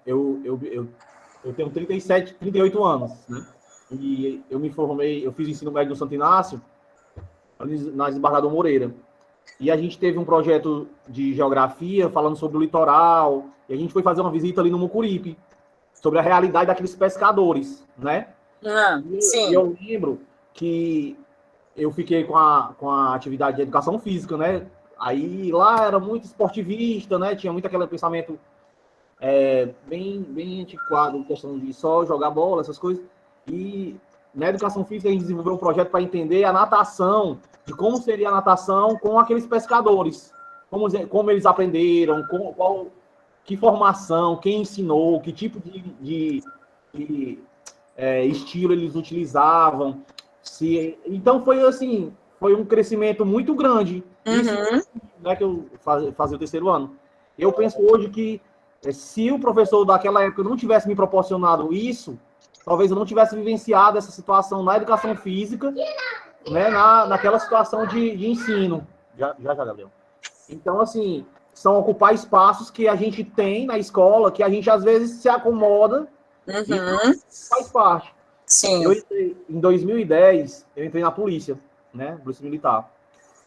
eu tenho 38 anos, né? E eu me formei, eu fiz ensino médio no Santo Inácio, na Desembargador Moreira. E a gente teve um projeto de geografia falando sobre o litoral, e a gente foi fazer uma visita ali no Mucuripe, sobre a realidade daqueles pescadores, né? Sim. E eu lembro que eu fiquei com a atividade de educação física, né? Aí lá era muito esportivista, né? Tinha muito aquele pensamento bem antiquado, questão de só jogar bola, essas coisas. E na educação física a gente desenvolveu um projeto para entender a natação, de como seria a natação com aqueles pescadores, como eles aprenderam, que formação, quem ensinou, que tipo de estilo eles utilizavam. Então foi assim, foi um crescimento muito grande. Isso, né, que eu fazia o terceiro ano. Eu penso hoje que se o professor daquela época não tivesse me proporcionado isso, talvez eu não tivesse vivenciado essa situação na educação física, né, naquela situação de ensino. Já, Gabriel. Então, assim, são ocupar espaços que a gente tem na escola, que a gente às vezes se acomoda e faz parte. Sim. Em 2010, eu entrei na polícia, né, polícia militar.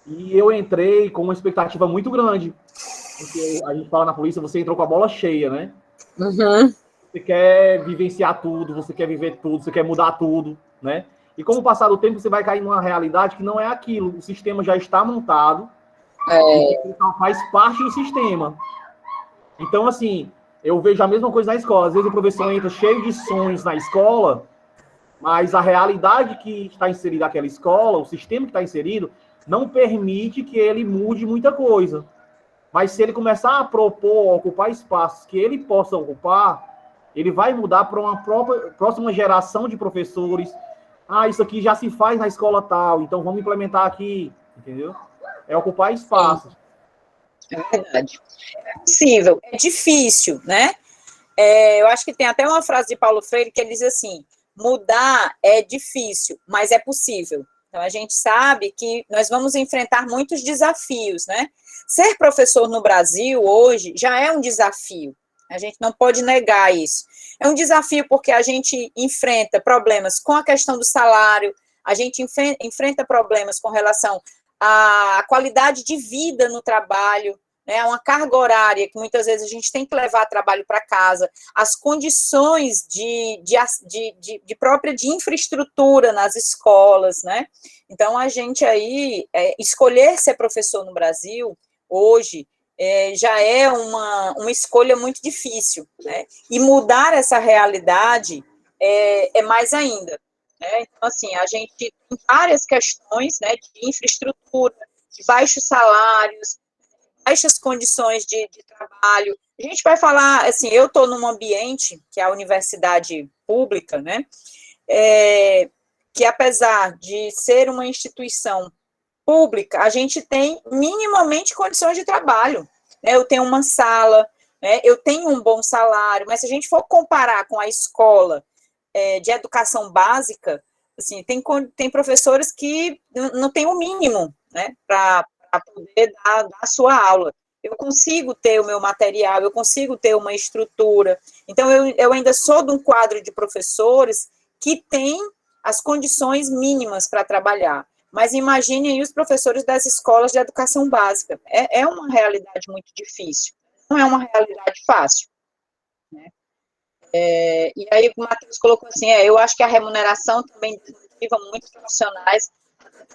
E eu entrei com uma expectativa muito grande. Porque a gente fala na polícia, você entrou com a bola cheia, né? Você quer vivenciar tudo, você quer viver tudo, você quer mudar tudo, né? E com o passar do tempo, você vai cair numa realidade que não é aquilo. O sistema já está montado, e você faz parte do sistema. Então, assim, eu vejo a mesma coisa na escola. Às vezes o professor entra cheio de sonhos na escola, mas a realidade que está inserida naquela escola, o sistema que está inserido, não permite que ele mude muita coisa. Mas se ele começar a propor, ocupar espaços que ele possa ocupar, ele vai mudar para uma próxima geração de professores. Isso aqui já se faz na escola tal, então vamos implementar aqui, entendeu? É ocupar espaços. É verdade. É possível, é difícil, né? Eu acho que tem até uma frase de Paulo Freire que ele diz assim, mudar é difícil, mas é possível. Então, a gente sabe que nós vamos enfrentar muitos desafios, né? Ser professor no Brasil, hoje, já é um desafio. A gente não pode negar isso. É um desafio porque a gente enfrenta problemas com a questão do salário, a gente enfrenta problemas com relação à qualidade de vida no trabalho, né, uma carga horária que muitas vezes a gente tem que levar trabalho para casa, as condições própria de infraestrutura nas escolas, né? Então, a gente aí, escolher ser professor no Brasil, hoje, já é uma escolha muito difícil, né? E mudar essa realidade é mais ainda, né? Então, assim, a gente tem várias questões, né, de infraestrutura, de baixos salários, baixas condições de trabalho. A gente vai falar, assim, eu estou num ambiente, que é a universidade pública, né, que apesar de ser uma instituição pública, a gente tem minimamente condições de trabalho, né, eu tenho uma sala, né, eu tenho um bom salário, mas se a gente for comparar com a escola de educação básica, assim, tem professores que não têm o mínimo, né, para poder dar a sua aula. Eu consigo ter o meu material, eu consigo ter uma estrutura. Então, eu ainda sou de um quadro de professores que tem as condições mínimas para trabalhar. Mas imaginem aí os professores das escolas de educação básica. É uma realidade muito difícil. Não é uma realidade fácil, né? E aí o Matheus colocou assim, eu acho que a remuneração também desmotiva muitos profissionais,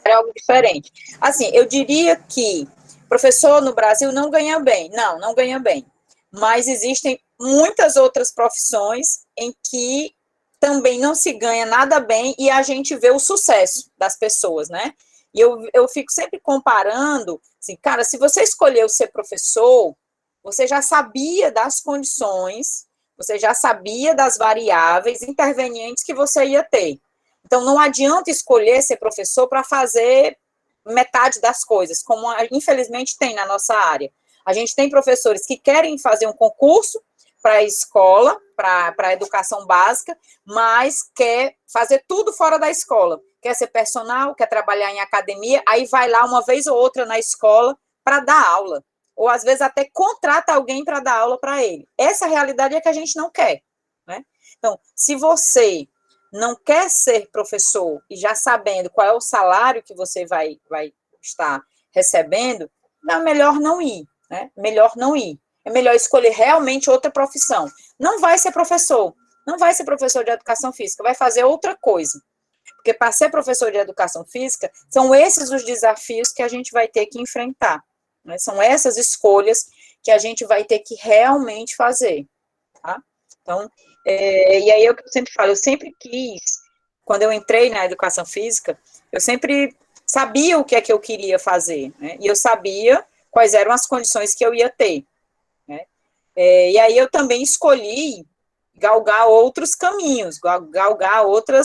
é algo diferente. Assim, eu diria que professor no Brasil não ganha bem. Não ganha bem. Mas existem muitas outras profissões em que também não se ganha nada bem e a gente vê o sucesso das pessoas, né? E eu fico sempre comparando, assim, cara, se você escolheu ser professor, você já sabia das condições, você já sabia das variáveis intervenientes que você ia ter. Então, não adianta escolher ser professor para fazer metade das coisas, como infelizmente tem na nossa área. A gente tem professores que querem fazer um concurso para a escola, para a educação básica, mas quer fazer tudo fora da escola. Quer ser personal, quer trabalhar em academia, aí vai lá uma vez ou outra na escola para dar aula. Ou às vezes até contrata alguém para dar aula para ele. Essa realidade é que a gente não quer, né? Então, se você não quer ser professor e já sabendo qual é o salário que você vai estar recebendo, é melhor não ir, né? Melhor não ir. É melhor escolher realmente outra profissão. Não vai ser professor de educação física, vai fazer outra coisa. Porque para ser professor de educação física, são esses os desafios que a gente vai ter que enfrentar, né? São essas escolhas que a gente vai ter que realmente fazer, tá? Então, e aí eu sempre falo, eu sempre quis, quando eu entrei na educação física, eu sempre sabia o que é que eu queria fazer, né? E eu sabia quais eram as condições que eu ia ter, né? E aí eu também escolhi galgar outros caminhos, galgar outra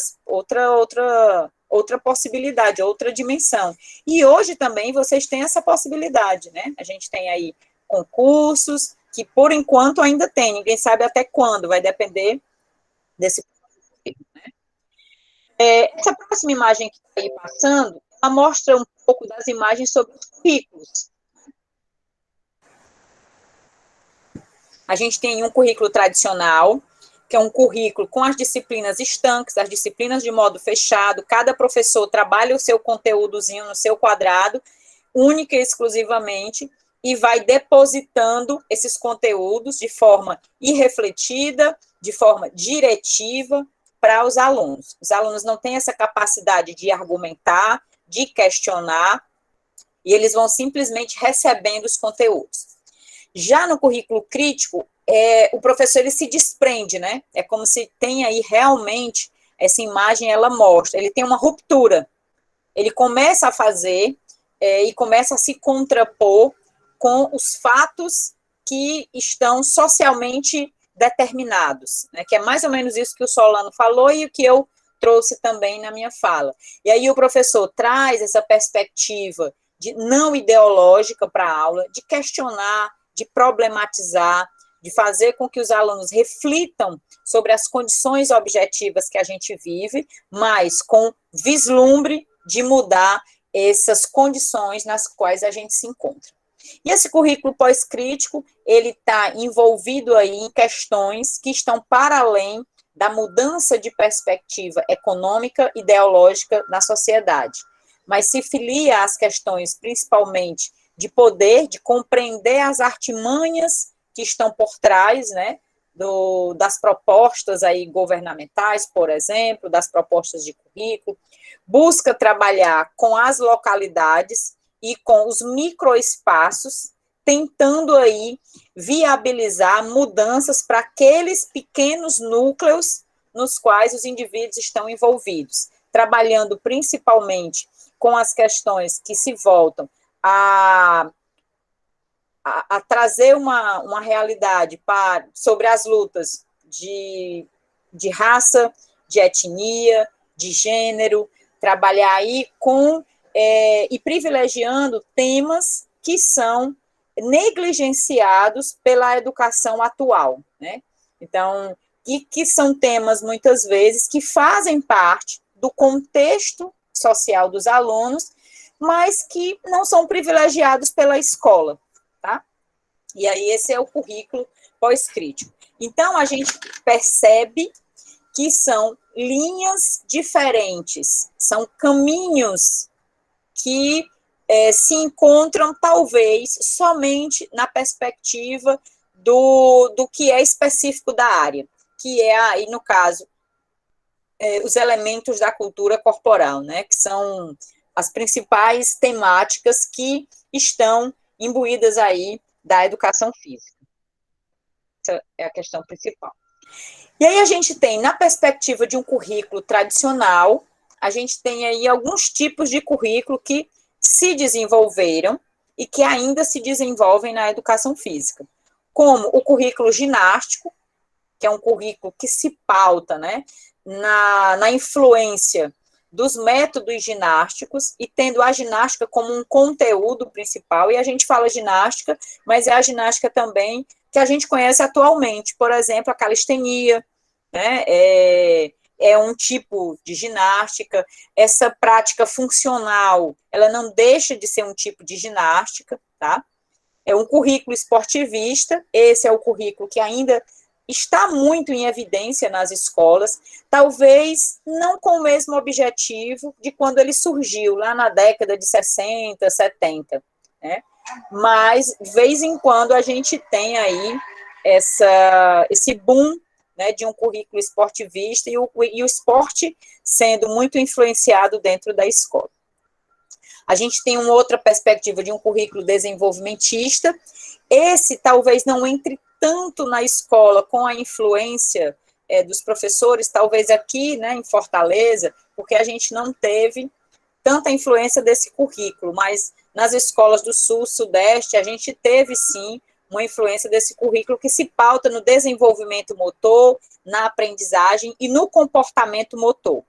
possibilidade, outra dimensão. E hoje também vocês têm essa possibilidade, né? A gente tem aí concursos, que por enquanto ainda tem, ninguém sabe até quando, vai depender desse processo, né? Essa próxima imagem que está aí passando, ela mostra um pouco das imagens sobre os currículos. A gente tem um currículo tradicional, que é um currículo com as disciplinas estanques, as disciplinas de modo fechado, cada professor trabalha o seu conteúdozinho no seu quadrado, única e exclusivamente, e vai depositando esses conteúdos de forma irrefletida, de forma diretiva para os alunos. Os alunos não têm essa capacidade de argumentar, de questionar, e eles vão simplesmente recebendo os conteúdos. Já no currículo crítico, o professor ele se desprende, né? É como se tem aí realmente, essa imagem ela mostra, ele tem uma ruptura, ele começa a fazer e começa a se contrapor com os fatos que estão socialmente determinados, né? Que é mais ou menos isso que o Solano falou e o que eu trouxe também na minha fala. E aí o professor traz essa perspectiva de não ideológica para a aula, de questionar, de problematizar, de fazer com que os alunos reflitam sobre as condições objetivas que a gente vive, mas com vislumbre de mudar essas condições nas quais a gente se encontra. E esse currículo pós-crítico, ele está envolvido aí em questões que estão para além da mudança de perspectiva econômica e ideológica na sociedade, mas se filia às questões, principalmente, de poder, de compreender as artimanhas que estão por trás, né, das propostas aí governamentais, por exemplo, das propostas de currículo, busca trabalhar com as localidades e com os microespaços, tentando aí viabilizar mudanças para aqueles pequenos núcleos nos quais os indivíduos estão envolvidos, trabalhando principalmente com as questões que se voltam a trazer uma realidade sobre as lutas de raça, de etnia, de gênero, trabalhar aí e privilegiando temas que são negligenciados pela educação atual, né? Então, e que são temas, muitas vezes, que fazem parte do contexto social dos alunos, mas que não são privilegiados pela escola, tá? E aí esse é o currículo pós-crítico. Então, a gente percebe que são linhas diferentes, são caminhos que se encontram, talvez, somente na perspectiva do que é específico da área, que é aí, no caso, os elementos da cultura corporal, né, que são as principais temáticas que estão imbuídas aí da educação física. Essa é a questão principal. E aí a gente tem, na perspectiva de um currículo tradicional, a gente tem aí alguns tipos de currículo que se desenvolveram e que ainda se desenvolvem na educação física, como o currículo ginástico, que é um currículo que se pauta, né, na influência dos métodos ginásticos e tendo a ginástica como um conteúdo principal, e a gente fala ginástica, mas é a ginástica também que a gente conhece atualmente, por exemplo, a calistenia, né, é um tipo de ginástica, essa prática funcional, ela não deixa de ser um tipo de ginástica, tá? É um currículo esportivista, esse é o currículo que ainda está muito em evidência nas escolas, talvez não com o mesmo objetivo de quando ele surgiu, lá na década de 60, 70, né? Mas, de vez em quando, a gente tem aí esse boom, né, de um currículo esportivista e o esporte sendo muito influenciado dentro da escola. A gente tem uma outra perspectiva de um currículo desenvolvimentista. Esse talvez não entre tanto na escola com a influência dos professores, talvez aqui, né, em Fortaleza, porque a gente não teve tanta influência desse currículo, mas nas escolas do Sul, Sudeste, a gente teve, sim, uma influência desse currículo que se pauta no desenvolvimento motor, na aprendizagem e no comportamento motor.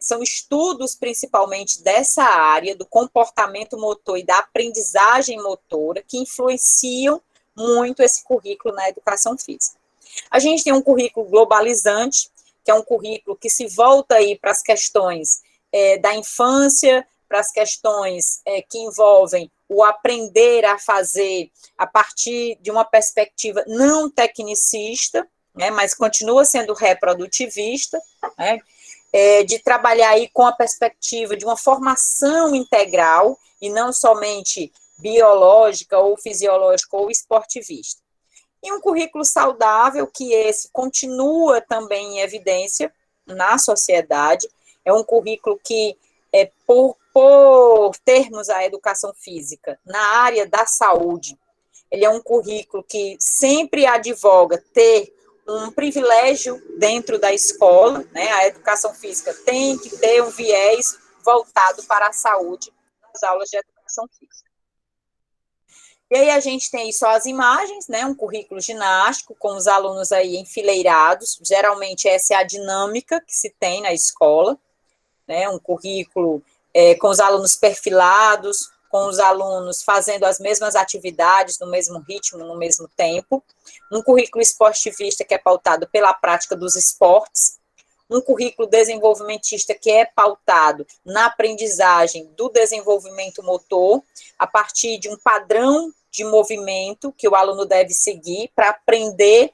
São estudos, principalmente, dessa área, do comportamento motor e da aprendizagem motora, que influenciam muito esse currículo na educação física. A gente tem um currículo globalizante, que é um currículo que se volta aí para as questões da infância, para as questões que envolvem o aprender a fazer a partir de uma perspectiva não tecnicista, né, mas continua sendo reprodutivista, né, de trabalhar aí com a perspectiva de uma formação integral e não somente biológica ou fisiológica ou esportivista. E um currículo saudável, que esse continua também em evidência na sociedade, é um currículo que, por termos a educação física na área da saúde, ele é um currículo que sempre advoga ter um privilégio dentro da escola, né? A educação física tem que ter um viés voltado para a saúde nas aulas de educação física. E aí a gente tem aí só as imagens, né? Um currículo ginástico com os alunos aí enfileirados, geralmente essa é a dinâmica que se tem na escola, né? Um currículo com os alunos perfilados, com os alunos fazendo as mesmas atividades, no mesmo ritmo, no mesmo tempo, um currículo esportivista que é pautado pela prática dos esportes, um currículo desenvolvimentista que é pautado na aprendizagem do desenvolvimento motor, a partir de um padrão de movimento que o aluno deve seguir para aprender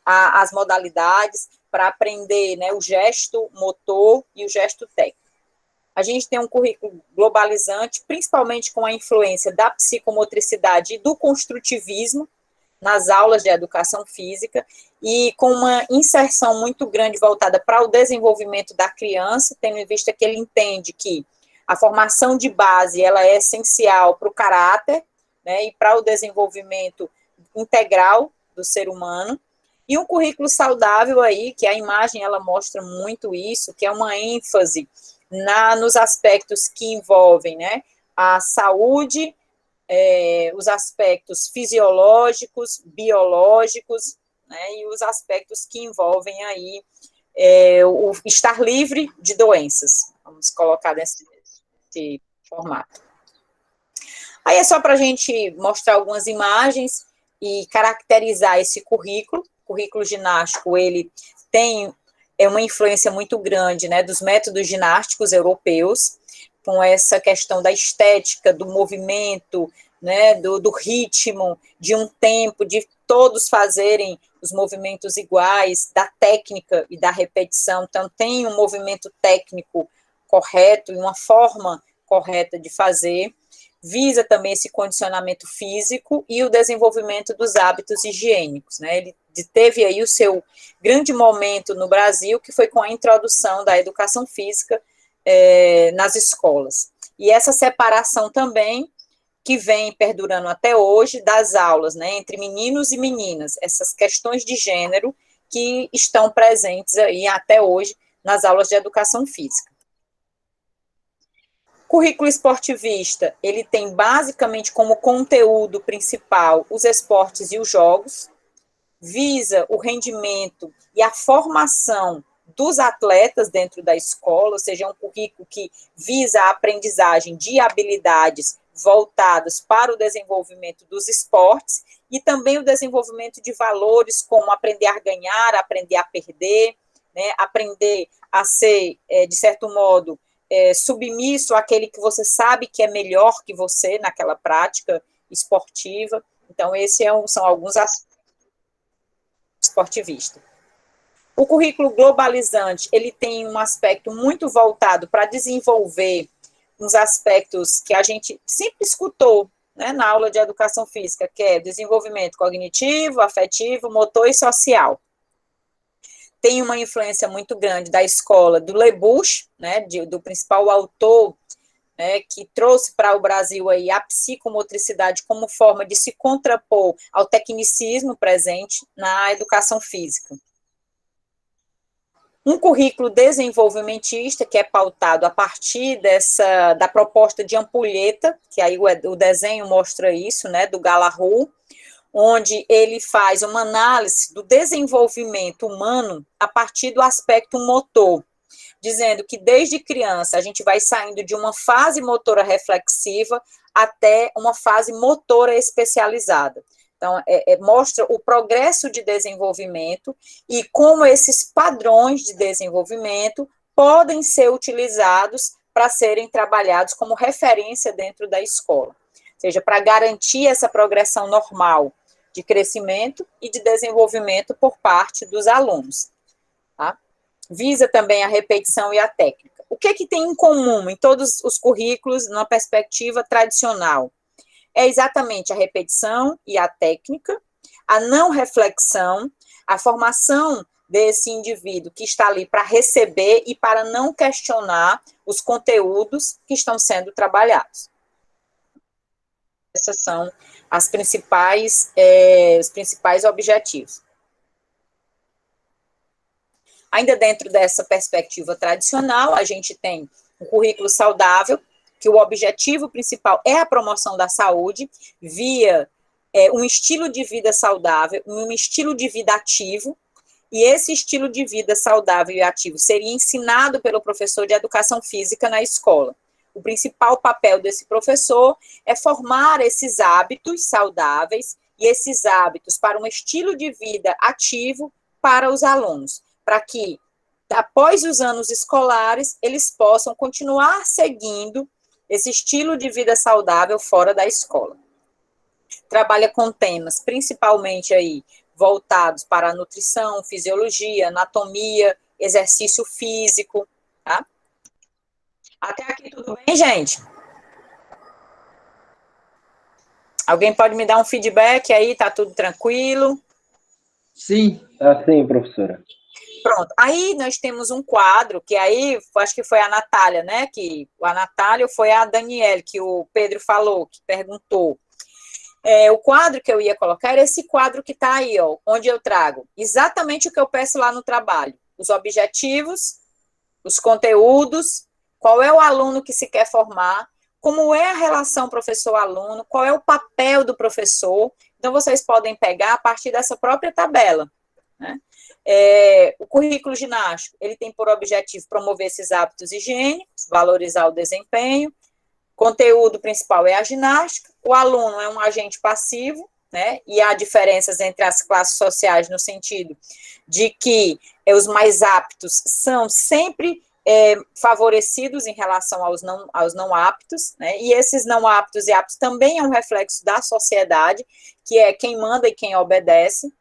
as modalidades, para aprender, né, o gesto motor e o gesto técnico. A gente tem um currículo globalizante, principalmente com a influência da psicomotricidade e do construtivismo nas aulas de educação física, e com uma inserção muito grande voltada para o desenvolvimento da criança, tendo em vista que ele entende que a formação de base ela é essencial para o caráter, né, e para o desenvolvimento integral do ser humano, e um currículo saudável aí, que a imagem ela mostra muito isso, que é uma ênfase nos aspectos que envolvem, né, a saúde, os aspectos fisiológicos, biológicos, né, e os aspectos que envolvem aí o estar livre de doenças. Vamos colocar nesse formato. Aí é só para a gente mostrar algumas imagens e caracterizar esse currículo. O currículo ginástico, ele tem uma influência muito grande, né, dos métodos ginásticos europeus, com essa questão da estética, do movimento, né, do ritmo, de um tempo, de todos fazerem os movimentos iguais, da técnica e da repetição. Então, tem um movimento técnico correto e uma forma correta de fazer. Visa também esse condicionamento físico e o desenvolvimento dos hábitos higiênicos, né? Ele teve aí o seu grande momento no Brasil, que foi com a introdução da educação física nas escolas. E essa separação também, que vem perdurando até hoje, das aulas, né, entre meninos e meninas, essas questões de gênero que estão presentes aí até hoje nas aulas de educação física. Currículo esportivista, ele tem basicamente como conteúdo principal os esportes e os jogos, visa o rendimento e a formação dos atletas dentro da escola, ou seja, é um currículo que visa a aprendizagem de habilidades voltadas para o desenvolvimento dos esportes e também o desenvolvimento de valores como aprender a ganhar, aprender a perder, né, aprender a ser, de certo modo, submisso àquele que você sabe que é melhor que você naquela prática esportiva. Então, esses são alguns aspectos esportivistas. O currículo globalizante, ele tem um aspecto muito voltado para desenvolver uns aspectos que a gente sempre escutou, né, na aula de educação física, que é desenvolvimento cognitivo, afetivo, motor e social. Tem uma influência muito grande da escola do Lebouche, né, do principal autor, né, que trouxe para o Brasil aí a psicomotricidade como forma de se contrapor ao tecnicismo presente na educação física. Um currículo desenvolvimentista, que é pautado a partir da proposta de ampulheta, que aí o desenho mostra isso, né, do Galahu, onde ele faz uma análise do desenvolvimento humano a partir do aspecto motor, dizendo que desde criança a gente vai saindo de uma fase motora reflexiva até uma fase motora especializada. Então, mostra o progresso de desenvolvimento e como esses padrões de desenvolvimento podem ser utilizados para serem trabalhados como referência dentro da escola. Ou seja, para garantir essa progressão normal de crescimento e de desenvolvimento por parte dos alunos. Tá? Visa também a repetição e a técnica. O que tem em comum em todos os currículos, numa perspectiva tradicional? É exatamente a repetição e a técnica, a não reflexão, a formação desse indivíduo que está ali para receber e para não questionar os conteúdos que estão sendo trabalhados. Esses são os principais objetivos. Ainda dentro dessa perspectiva tradicional, a gente tem um currículo saudável, que o objetivo principal é a promoção da saúde via um estilo de vida saudável, um estilo de vida ativo, e esse estilo de vida saudável e ativo seria ensinado pelo professor de educação física na escola. O principal papel desse professor é formar esses hábitos saudáveis e esses hábitos para um estilo de vida ativo para os alunos, para que, após os anos escolares, eles possam continuar seguindo esse estilo de vida saudável fora da escola. Trabalha com temas, principalmente aí, voltados para a nutrição, fisiologia, anatomia, exercício físico, tá? Até aqui tudo bem, gente? Alguém pode me dar um feedback aí? Tá tudo tranquilo? Sim. Tá sim, professora. Pronto. Aí nós temos um quadro, que aí, acho que foi a Natália, né? A Natália foi a Daniele, que o Pedro falou, que perguntou. O quadro que eu ia colocar era esse quadro que está aí, ó, onde eu trago exatamente o que eu peço lá no trabalho. Os objetivos, os conteúdos, qual é o aluno que se quer formar, como é a relação professor-aluno, qual é o papel do professor. Então, vocês podem pegar a partir dessa própria tabela, né? O currículo ginástico, ele tem por objetivo promover esses hábitos higiênicos, valorizar o desempenho. Conteúdo principal é a ginástica, o aluno é um agente passivo, né? E há diferenças entre as classes sociais no sentido de que os mais aptos são sempre favorecidos em relação aos não aptos, né? E esses não aptos e aptos também é um reflexo da sociedade, que é quem manda e quem obedece.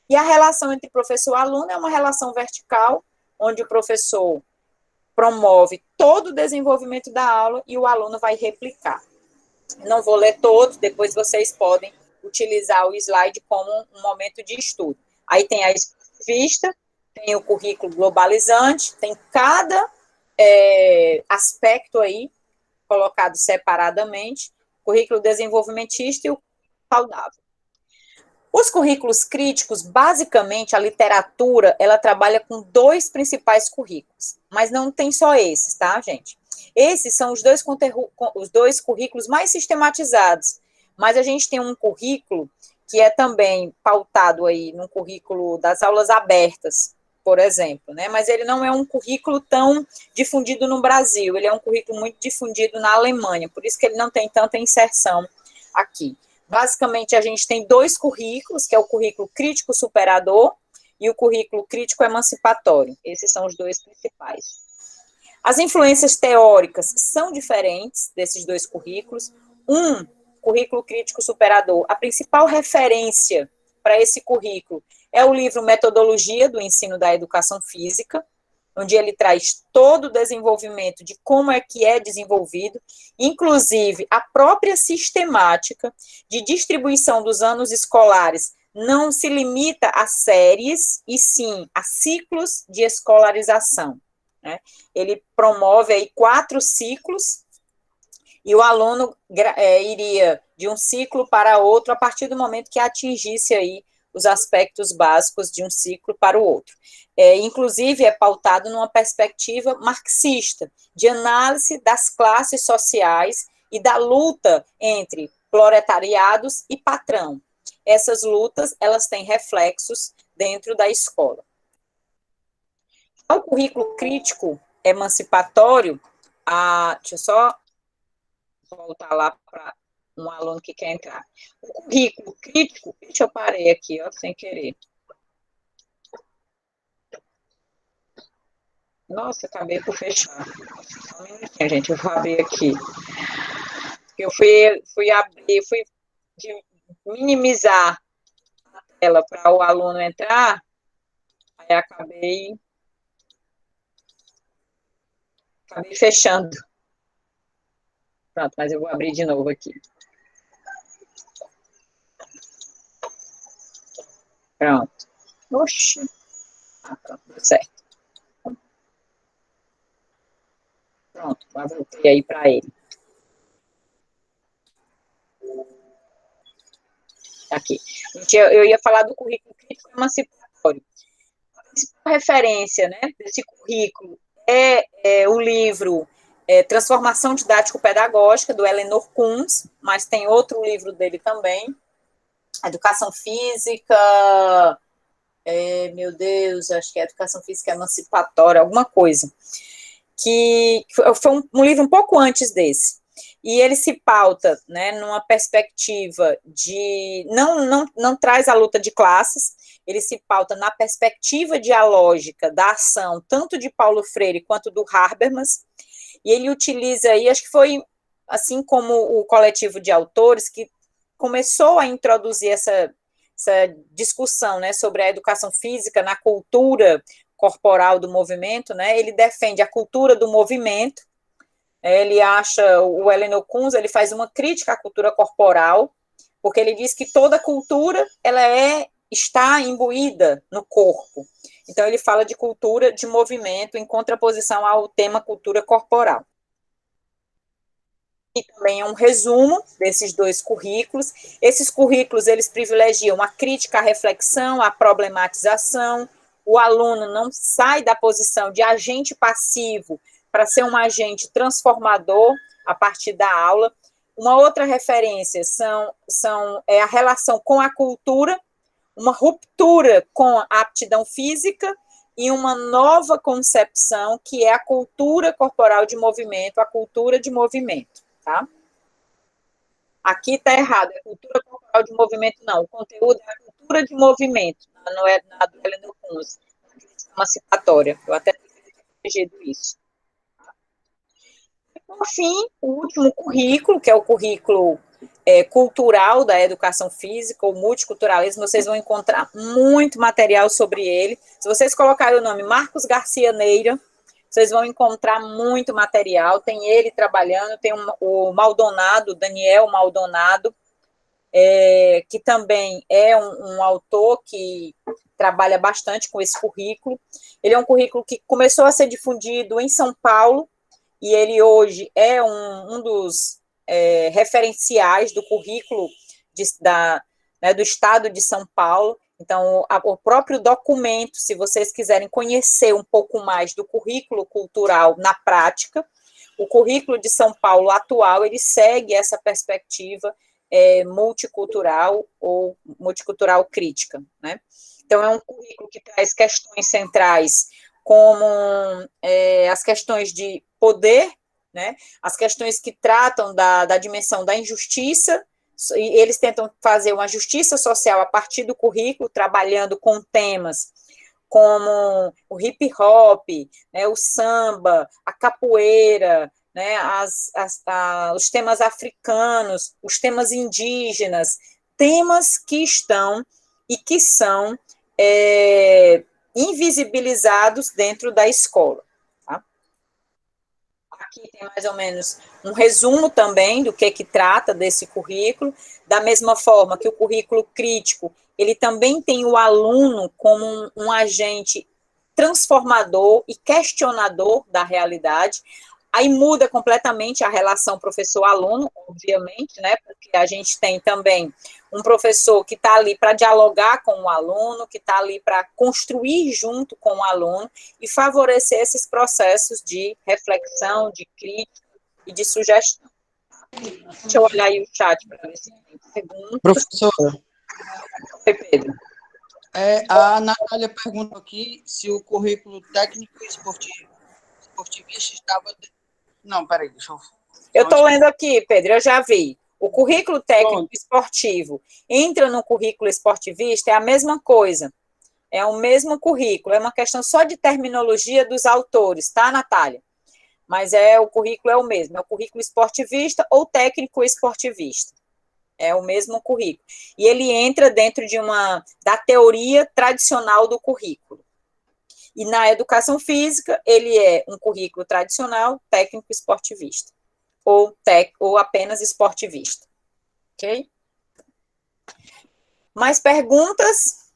E a relação entre professor e aluno é uma relação vertical, onde o professor promove todo o desenvolvimento da aula e o aluno vai replicar. Não vou ler todos, depois vocês podem utilizar o slide como um momento de estudo. Aí tem a vista, tem o currículo globalizante, tem cada aspecto aí colocado separadamente, currículo desenvolvimentista e o saudável. Os currículos críticos, basicamente, a literatura, ela trabalha com 2 principais currículos, mas não tem só esses, tá, gente? Esses são os dois currículos mais sistematizados, mas a gente tem um currículo que é também pautado aí no currículo das aulas abertas, por exemplo, né? Mas ele não é um currículo tão difundido no Brasil, ele é um currículo muito difundido na Alemanha, por isso que ele não tem tanta inserção aqui. Basicamente, a gente tem 2 currículos, que é o currículo crítico superador e o currículo crítico emancipatório. Esses são os 2 principais. As influências teóricas são diferentes desses 2 currículos. Currículo crítico superador, a principal referência para esse currículo é o livro Metodologia do Ensino da Educação Física, onde ele traz todo o desenvolvimento de como é que é desenvolvido, inclusive a própria sistemática de distribuição dos anos escolares não se limita a séries, e sim a ciclos de escolarização, né? Ele promove aí 4 ciclos, e o aluno iria de um ciclo para outro a partir do momento que atingisse aí os aspectos básicos de um ciclo para o outro. Inclusive, é pautado numa perspectiva marxista, de análise das classes sociais e da luta entre proletariados e patrão. Essas lutas, elas têm reflexos dentro da escola. O currículo crítico emancipatório, deixa eu só voltar lá para um aluno que quer entrar. O currículo crítico, deixa eu parei aqui, ó, sem querer. Nossa, acabei por fechar. Só um minutinho, gente, eu vou abrir aqui. Eu fui abrir, fui minimizar a tela para o aluno entrar, aí acabei fechando. Pronto, mas eu vou abrir de novo aqui. Pronto. Oxi. Pronto, deu certo. Pronto, já voltei aí para ele. Aqui. Eu ia falar do currículo crítico emancipatório. A principal referência, né, desse currículo é o livro Transformação Didático-Pedagógica, do Eleanor Kunz, mas tem outro livro dele também, Educação Física, meu Deus, acho que é Educação Física Emancipatória, alguma coisa, que foi um livro um pouco antes desse. E ele se pauta, né, numa perspectiva de... Não traz a luta de classes, ele se pauta na perspectiva dialógica da ação, tanto de Paulo Freire quanto do Habermas, e ele utiliza aí, acho que foi assim como o coletivo de autores, que começou a introduzir essa discussão, né, sobre a educação física na cultura corporal do movimento, né, ele defende a cultura do movimento, Ele acha, o Eleanor Kunz, ele faz uma crítica à cultura corporal, porque ele diz que toda cultura, ela está imbuída no corpo. Então, ele fala de cultura de movimento em contraposição ao tema cultura corporal. E também é um resumo desses dois currículos. Esses currículos, eles privilegiam a crítica, a reflexão, a problematização. O aluno não sai da posição de agente passivo para ser um agente transformador a partir da aula. Uma outra referência é a relação com a cultura, uma ruptura com a aptidão física e uma nova concepção, que é a cultura corporal de movimento, a cultura de movimento. Tá? Aqui está errado, é cultura corporal de movimento, não. O conteúdo é a cultura de movimento, não é na do Eleanor Kunz, uma citatória. Eu até tenho corrigido isso. E, por fim, o último currículo, que é o currículo cultural da educação física, ou multiculturalismo, vocês vão encontrar muito material sobre ele. Se vocês colocarem o nome Marcos Garcia Neira, vocês vão encontrar muito material, tem ele trabalhando, tem o Maldonado, Daniel Maldonado, que também é um autor que trabalha bastante com esse currículo. Ele é um currículo que começou a ser difundido em São Paulo, e ele hoje é um dos referenciais do currículo do estado de São Paulo. Então, o próprio documento, se vocês quiserem conhecer um pouco mais do currículo cultural na prática, o currículo de São Paulo atual, ele segue essa perspectiva multicultural ou multicultural crítica, né? Então, é um currículo que traz questões centrais, como as questões de poder, né? As questões que tratam da dimensão da injustiça. Eles tentam fazer uma justiça social a partir do currículo, trabalhando com temas como o hip hop, né, o samba, a capoeira, né, os temas africanos, os temas indígenas, temas que estão e que são invisibilizados dentro da escola. Aqui tem mais ou menos um resumo também do que trata desse currículo, da mesma forma que o currículo crítico, ele também tem o aluno como um agente transformador e questionador da realidade. Aí muda completamente a relação professor-aluno, obviamente, né, porque a gente tem também um professor que está ali para dialogar com o aluno, que está ali para construir junto com o aluno e favorecer esses processos de reflexão, de crítica e de sugestão. Deixa eu olhar aí o chat para ver se tem perguntas. Professora. Oi, Pedro. A Natália pergunta aqui se o currículo técnico e esportivista estava... Não, peraí, deixa eu... Eu estou lendo aqui, Pedro, eu já vi. O currículo técnico esportivo entra no currículo esportivista, é a mesma coisa. É o mesmo currículo, é uma questão só de terminologia dos autores, tá, Natália? Mas o currículo é o mesmo, é o currículo esportivista ou técnico esportivista. É o mesmo currículo. E ele entra dentro da teoria tradicional do currículo. E na educação física, ele é um currículo tradicional, técnico esportivista. Ou apenas esportivista. Ok? Mais perguntas?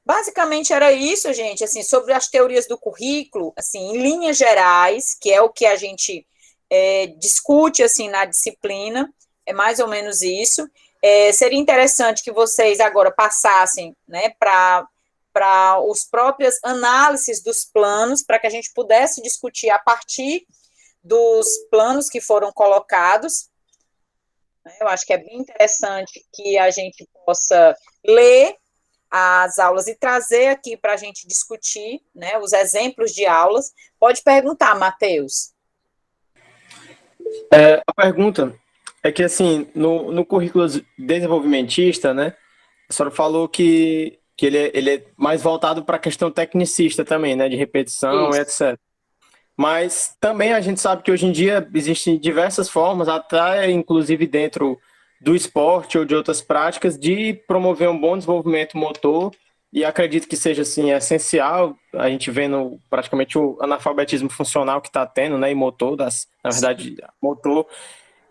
Basicamente era isso, gente, assim, sobre as teorias do currículo, assim, em linhas gerais, que é o que a gente discute, assim, na disciplina, é mais ou menos isso. Seria interessante que vocês agora passassem, né, para as próprias análises dos planos, para que a gente pudesse discutir a partir dos planos que foram colocados. Eu acho que é bem interessante que a gente possa ler as aulas e trazer aqui para a gente discutir, né, os exemplos de aulas. Pode perguntar, Matheus. A pergunta é que, assim, no currículo desenvolvimentista, né, a senhora falou que ele é mais voltado para a questão tecnicista também, né, de repetição, etc. Mas também a gente sabe que hoje em dia existem diversas formas, até inclusive dentro do esporte ou de outras práticas, de promover um bom desenvolvimento motor e acredito que seja assim, essencial, a gente vendo praticamente o analfabetismo funcional que está tendo, né, e motor, na verdade, motor.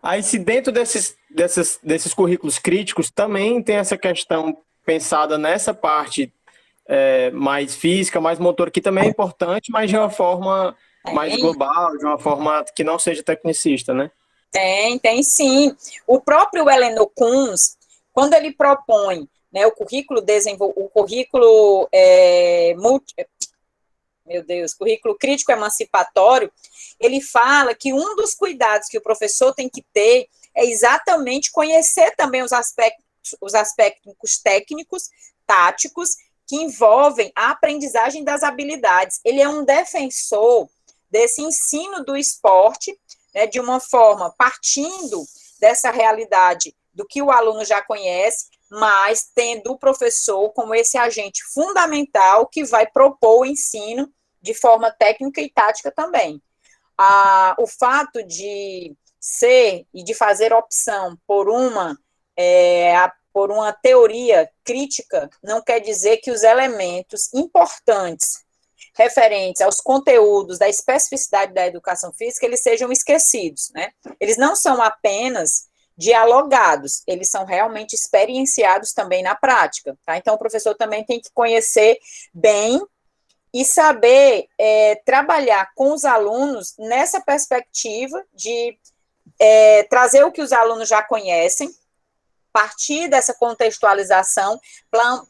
Aí, se dentro desses currículos críticos também tem essa questão pensada nessa parte mais física, mais motor, que também é importante, mas de uma forma mais global, de uma forma que não seja tecnicista, né? Tem sim. O próprio Heleno Kunz, quando ele propõe, né, o currículo currículo crítico emancipatório, ele fala que um dos cuidados que o professor tem que ter é exatamente conhecer também os aspectos técnicos, táticos, que envolvem a aprendizagem das habilidades. Ele é um defensor desse ensino do esporte, né, de uma forma partindo dessa realidade do que o aluno já conhece, mas tendo o professor como esse agente fundamental que vai propor o ensino de forma técnica e tática também. O fato de ser e de fazer opção por uma teoria crítica não quer dizer que os elementos importantes referentes aos conteúdos da especificidade da educação física, eles sejam esquecidos, né? Eles não são apenas dialogados, eles são realmente experienciados também na prática, tá? Então, o professor também tem que conhecer bem e saber trabalhar com os alunos nessa perspectiva de trazer o que os alunos já conhecem, partir dessa contextualização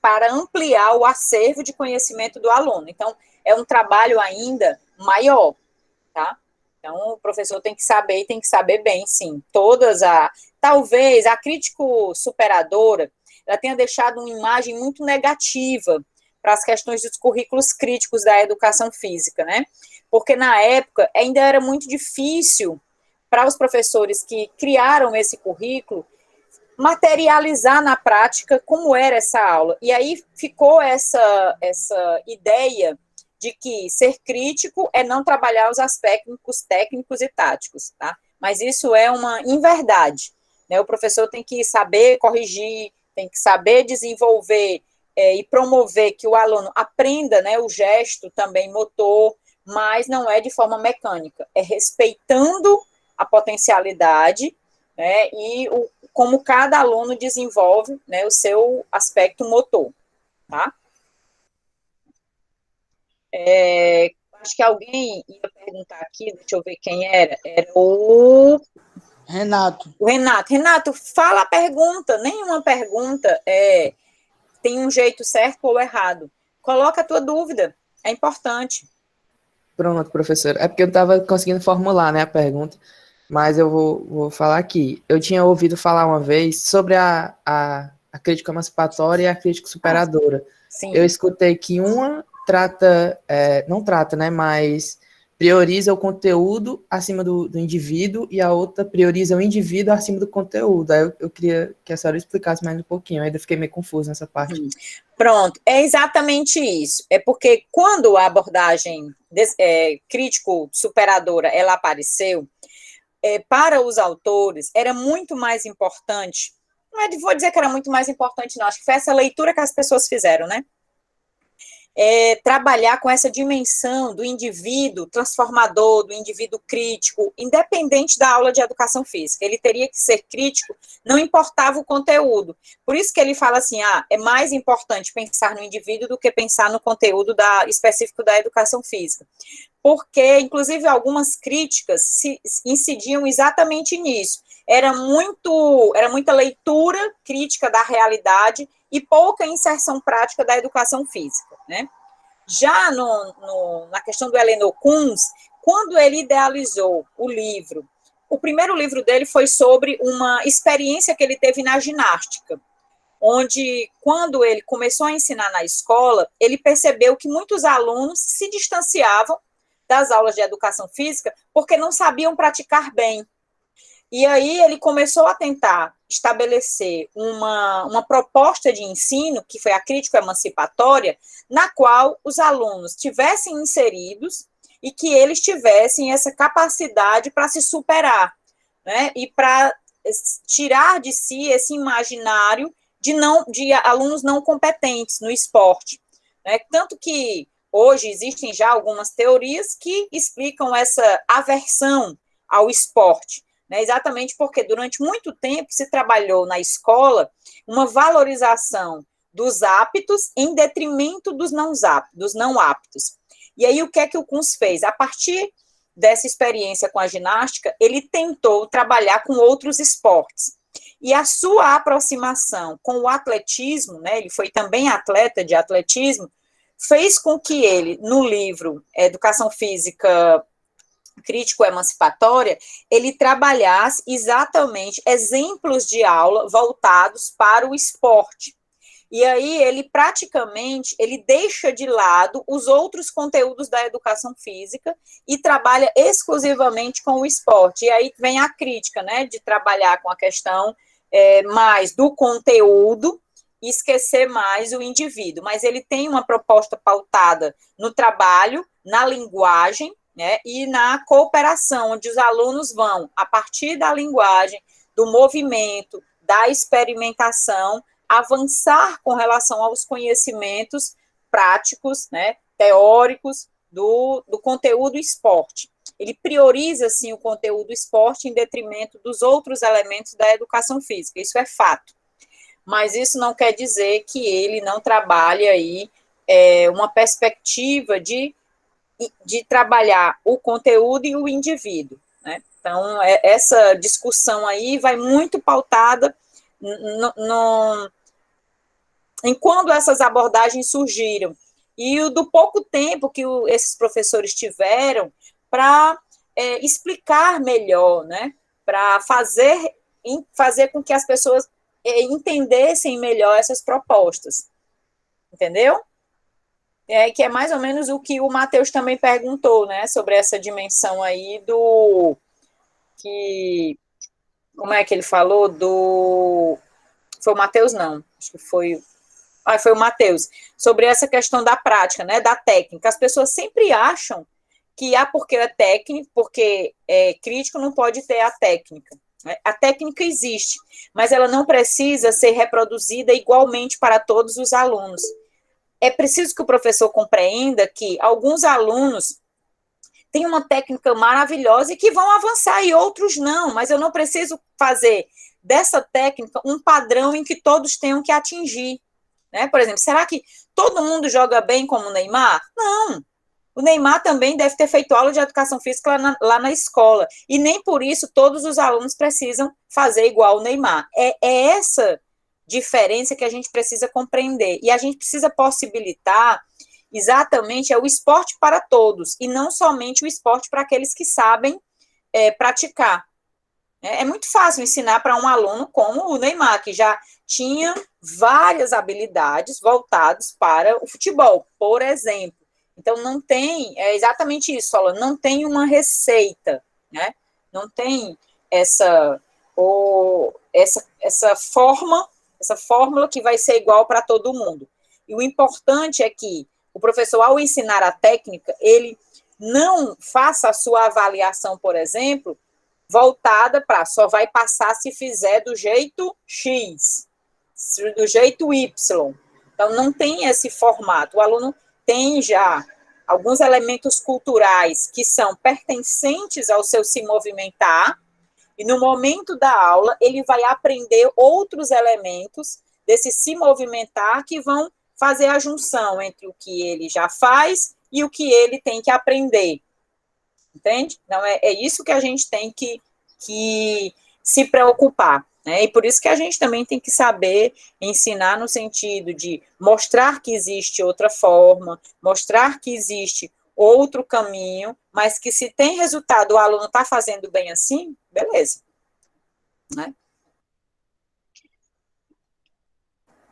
para ampliar o acervo de conhecimento do aluno. Então, é um trabalho ainda maior, tá? Então, o professor tem que saber bem, sim. Talvez a crítico superadora, ela tenha deixado uma imagem muito negativa para as questões dos currículos críticos da educação física, né? Porque na época ainda era muito difícil para os professores que criaram esse currículo materializar na prática como era essa aula. E aí ficou essa ideia de que ser crítico é não trabalhar os aspectos técnicos e táticos, tá? Mas isso é uma inverdade, né? O professor tem que saber corrigir, tem que saber desenvolver e promover que o aluno aprenda, né, o gesto também motor, mas não é de forma mecânica, é respeitando a potencialidade, né, e como cada aluno desenvolve, né, o seu aspecto motor, tá? Acho que alguém ia perguntar aqui, deixa eu ver quem era o Renato. O Renato. Renato, fala a pergunta, nenhuma pergunta tem um jeito certo ou errado. Coloca a tua dúvida, é importante. Pronto, professor. É porque eu estava conseguindo formular, né, a pergunta, mas eu vou falar aqui. Eu tinha ouvido falar uma vez sobre a crítica emancipatória e a crítica superadora. Sim. Eu escutei que uma não trata, né, mas prioriza o conteúdo acima do indivíduo e a outra prioriza o indivíduo acima do conteúdo. Aí eu queria que a senhora explicasse mais um pouquinho, ainda fiquei meio confuso nessa parte. Pronto, é exatamente isso. É porque quando a abordagem crítico-superadora ela apareceu, para os autores era muito mais importante, não vou dizer que era muito mais importante não, acho que foi essa leitura que as pessoas fizeram, né? Trabalhar com essa dimensão do indivíduo transformador, do indivíduo crítico, independente da aula de educação física. Ele teria que ser crítico, não importava o conteúdo. Por isso que ele fala assim, é mais importante pensar no indivíduo do que pensar no conteúdo específico da educação física. Porque, inclusive, algumas críticas incidiam exatamente nisso. Era muita leitura crítica da realidade e pouca inserção prática da educação física, né? Já na questão do Heleno Kunz, quando ele idealizou o livro, o primeiro livro dele foi sobre uma experiência que ele teve na ginástica, onde, quando ele começou a ensinar na escola, ele percebeu que muitos alunos se distanciavam das aulas de educação física porque não sabiam praticar bem. E aí ele começou a tentar estabelecer uma proposta de ensino, que foi a crítica emancipatória, na qual os alunos tivessem inseridos e que eles tivessem essa capacidade para se superar, né? E para tirar de si esse imaginário de alunos não competentes no esporte. né? Tanto que hoje existem já algumas teorias que explicam essa aversão ao esporte, né? Exatamente porque durante muito tempo se trabalhou na escola uma valorização dos aptos em detrimento dos não aptos. E aí o que é que o Kunz fez? A partir dessa experiência com a ginástica, ele tentou trabalhar com outros esportes. E a sua aproximação com o atletismo, né, ele foi também atleta de atletismo, fez com que ele, no livro Educação Física Crítico-Emancipatória, ele trabalhasse exatamente exemplos de aula voltados para o esporte. E aí ele praticamente, ele deixa de lado os outros conteúdos da educação física e trabalha exclusivamente com o esporte. E aí vem a crítica, né, de trabalhar com a questão mais do conteúdo e esquecer mais o indivíduo. Mas ele tem uma proposta pautada no trabalho, na linguagem, né, e na cooperação, onde os alunos vão, a partir da linguagem, do movimento, da experimentação, avançar com relação aos conhecimentos práticos, né, teóricos do conteúdo esporte. Ele prioriza, sim, o conteúdo esporte em detrimento dos outros elementos da educação física, isso é fato. Mas isso não quer dizer que ele não trabalhe aí uma perspectiva de trabalhar o conteúdo e o indivíduo, né? Então, essa discussão aí vai muito pautada em quando essas abordagens surgiram, e do pouco tempo que esses professores tiveram para explicar melhor, né? Para fazer com que as pessoas entendessem melhor essas propostas, entendeu? Que é mais ou menos o que o Matheus também perguntou, né, sobre essa dimensão aí como é que ele falou, foi o Matheus, não, acho que foi o Matheus, sobre essa questão da prática, né, da técnica. As pessoas sempre acham que porque é técnico, porque é crítico, não pode ter a técnica. A técnica existe, mas ela não precisa ser reproduzida igualmente para todos os alunos. É preciso que o professor compreenda que alguns alunos têm uma técnica maravilhosa e que vão avançar, e outros não, mas eu não preciso fazer dessa técnica um padrão em que todos tenham que atingir, né? Por exemplo, será que todo mundo joga bem como o Neymar? Não. O Neymar também deve ter feito aula de educação física lá na escola, e nem por isso todos os alunos precisam fazer igual o Neymar. É essa diferença que a gente precisa compreender, e a gente precisa possibilitar exatamente o esporte para todos, e não somente o esporte para aqueles que sabem praticar. É muito fácil ensinar para um aluno como o Neymar, que já tinha várias habilidades voltadas para o futebol, por exemplo. Então, não tem, exatamente isso, Solano, não tem uma receita, né? Não tem essa fórmula que vai ser igual para todo mundo. E o importante é que o professor, ao ensinar a técnica, ele não faça a sua avaliação, por exemplo, voltada para só vai passar se fizer do jeito X, do jeito Y. Então, não tem esse formato. O aluno tem já alguns elementos culturais que são pertencentes ao seu se movimentar, e no momento da aula, ele vai aprender outros elementos desse se movimentar que vão fazer a junção entre o que ele já faz e o que ele tem que aprender. Entende? Então, é isso que a gente tem que se preocupar, né? E por isso que a gente também tem que saber ensinar no sentido de mostrar que existe outra forma, mostrar que existe outro caminho, mas que se tem resultado, o aluno está fazendo bem assim, beleza, né?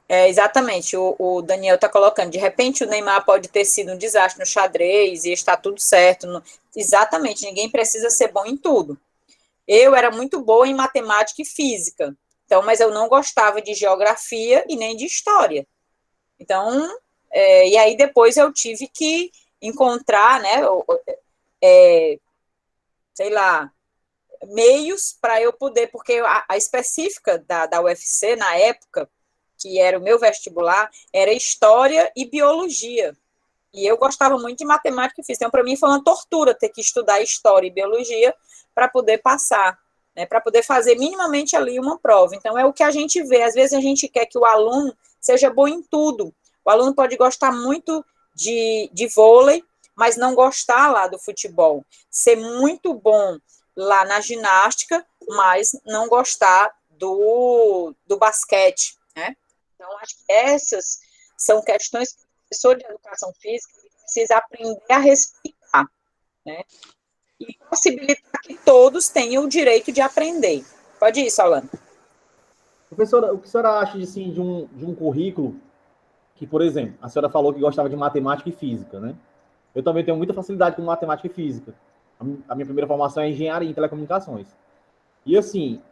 Exatamente, o Daniel está colocando, de repente o Neymar pode ter sido um desastre no xadrez e está tudo certo. Exatamente, ninguém precisa ser bom em tudo. Eu era muito boa em matemática e física, então, mas eu não gostava de geografia e nem de história. Então, e aí depois eu tive que encontrar, né, sei lá, meios para eu poder, porque a específica da UFC, na época, que era o meu vestibular, era História e Biologia. E eu gostava muito de matemática e física. Então, para mim, foi uma tortura ter que estudar História e Biologia para poder passar, né, para poder fazer minimamente ali uma prova. Então, é o que a gente vê. Às vezes, a gente quer que o aluno seja bom em tudo. O aluno pode gostar muito de vôlei, mas não gostar lá do futebol. Ser muito bom lá na ginástica, mas não gostar do basquete, né? Então, acho que essas são questões que o professor de educação física precisa aprender a respeitar, né? E possibilitar que todos tenham o direito de aprender. Pode ir, Solano. Professora, o que a senhora acha assim, de um currículo que, por exemplo, a senhora falou que gostava de matemática e física, né? Eu também tenho muita facilidade com matemática e física. A minha primeira formação é engenharia em telecomunicações. E assim,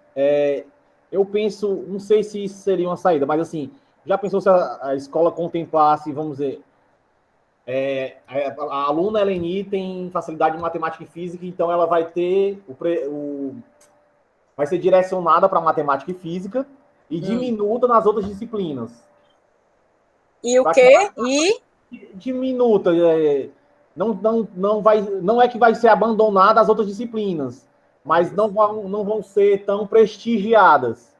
eu penso, não sei se isso seria uma saída, mas assim, já pensou se a escola contemplasse, vamos dizer, a aluna Eleni tem facilidade em matemática e física, então ela vai ter vai ser direcionada para matemática e física e diminuta nas outras disciplinas. E o quê? Diminuta. Não é que vai ser abandonada as outras disciplinas, mas não vão ser tão prestigiadas.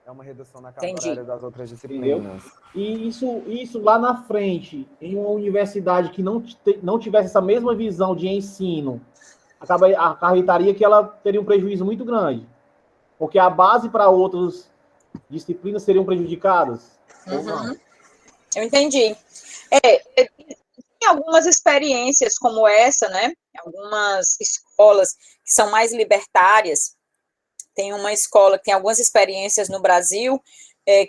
É uma redução na carga horária das outras disciplinas. Entendeu? E isso lá na frente, em uma universidade que não tivesse essa mesma visão de ensino, acarretaria que ela teria um prejuízo muito grande. Porque a base para outras disciplinas seriam prejudicadas. Ou não? Eu entendi. Tem algumas experiências como essa, né? Algumas escolas que são mais libertárias. Tem uma escola que tem algumas experiências no Brasil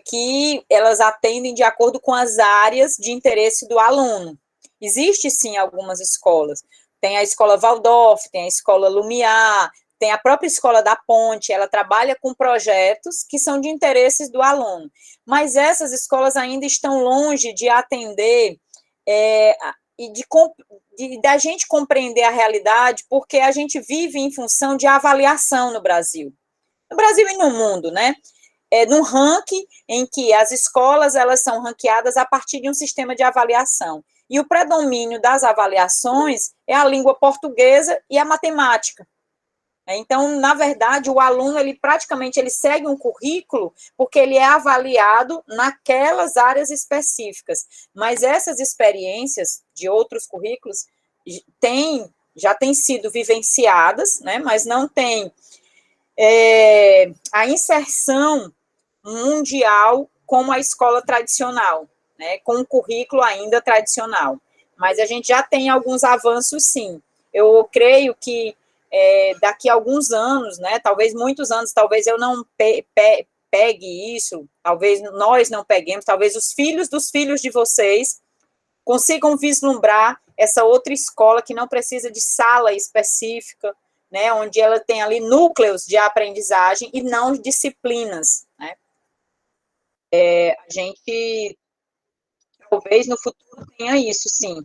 que elas atendem de acordo com as áreas de interesse do aluno. Existe, sim, algumas escolas. Tem a escola Waldorf, tem a escola Lumiar, tem a própria escola da Ponte, ela trabalha com projetos que são de interesses do aluno. Mas essas escolas ainda estão longe de atender e da gente compreender a realidade, porque a gente vive em função de avaliação no Brasil. No Brasil e no mundo, né? Num ranking em que as escolas elas são ranqueadas a partir de um sistema de avaliação. E o predomínio das avaliações é a língua portuguesa e a matemática. Então, na verdade, o aluno, ele segue um currículo porque ele é avaliado naquelas áreas específicas. Mas essas experiências de outros currículos já têm sido vivenciadas, né? Mas não tem a inserção mundial como a escola tradicional, né? Com um currículo ainda tradicional. Mas a gente já tem alguns avanços, sim. Eu creio que daqui a alguns anos, né, talvez muitos anos, talvez eu não pegue isso, talvez nós não peguemos, talvez os filhos dos filhos de vocês consigam vislumbrar essa outra escola que não precisa de sala específica, né, onde ela tem ali núcleos de aprendizagem e não disciplinas, né. A gente talvez no futuro tenha isso, sim.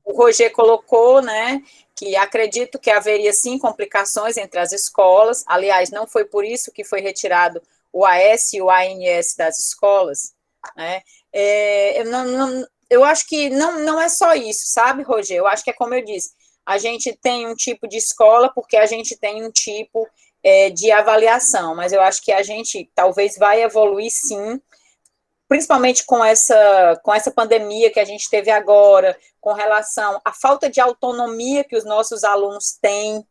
O Roger colocou, né, que acredito que haveria, sim, complicações entre as escolas. Aliás, não foi por isso que foi retirado o AS e o ANS das escolas, né. Eu acho que não é só isso, sabe, Roger? Eu acho que é como eu disse, a gente tem um tipo de escola porque a gente tem um tipo de avaliação, mas eu acho que a gente talvez vai evoluir, sim, principalmente com essa pandemia que a gente teve agora, com relação à falta de autonomia que os nossos alunos têm.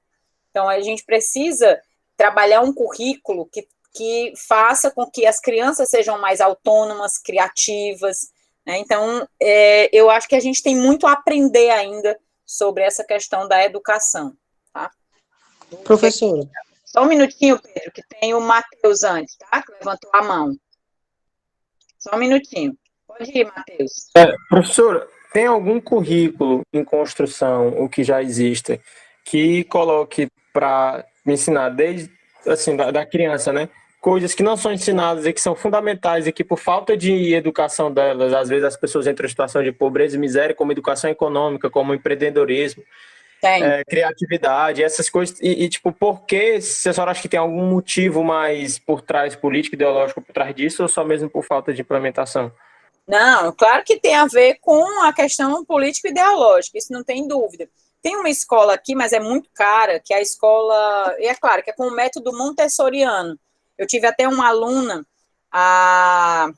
Então, a gente precisa trabalhar um currículo que faça com que as crianças sejam mais autônomas, criativas, né? Então, eu acho que a gente tem muito a aprender ainda sobre essa questão da educação, tá? Professora. Só um minutinho, Pedro, que tem o Matheus antes, tá? Que levantou a mão. Só um minutinho. Pode ir, Matheus. Professora, tem algum currículo em construção, o que já existe, que coloque para me ensinar desde, assim, da criança, né? Coisas que não são ensinadas e que são fundamentais e que, por falta de educação delas, às vezes as pessoas entram em situação de pobreza e miséria, como educação econômica, como empreendedorismo. criatividade, essas coisas. Tipo, por que, se a senhora acha que tem algum motivo mais por trás, político, ideológico por trás disso, ou só mesmo por falta de implementação? Não, claro que tem a ver com a questão político-ideológica, isso não tem dúvida. Tem uma escola aqui, mas é muito cara, que é a escola, e é claro, que é com o método montessoriano. Eu tive até uma aluna, a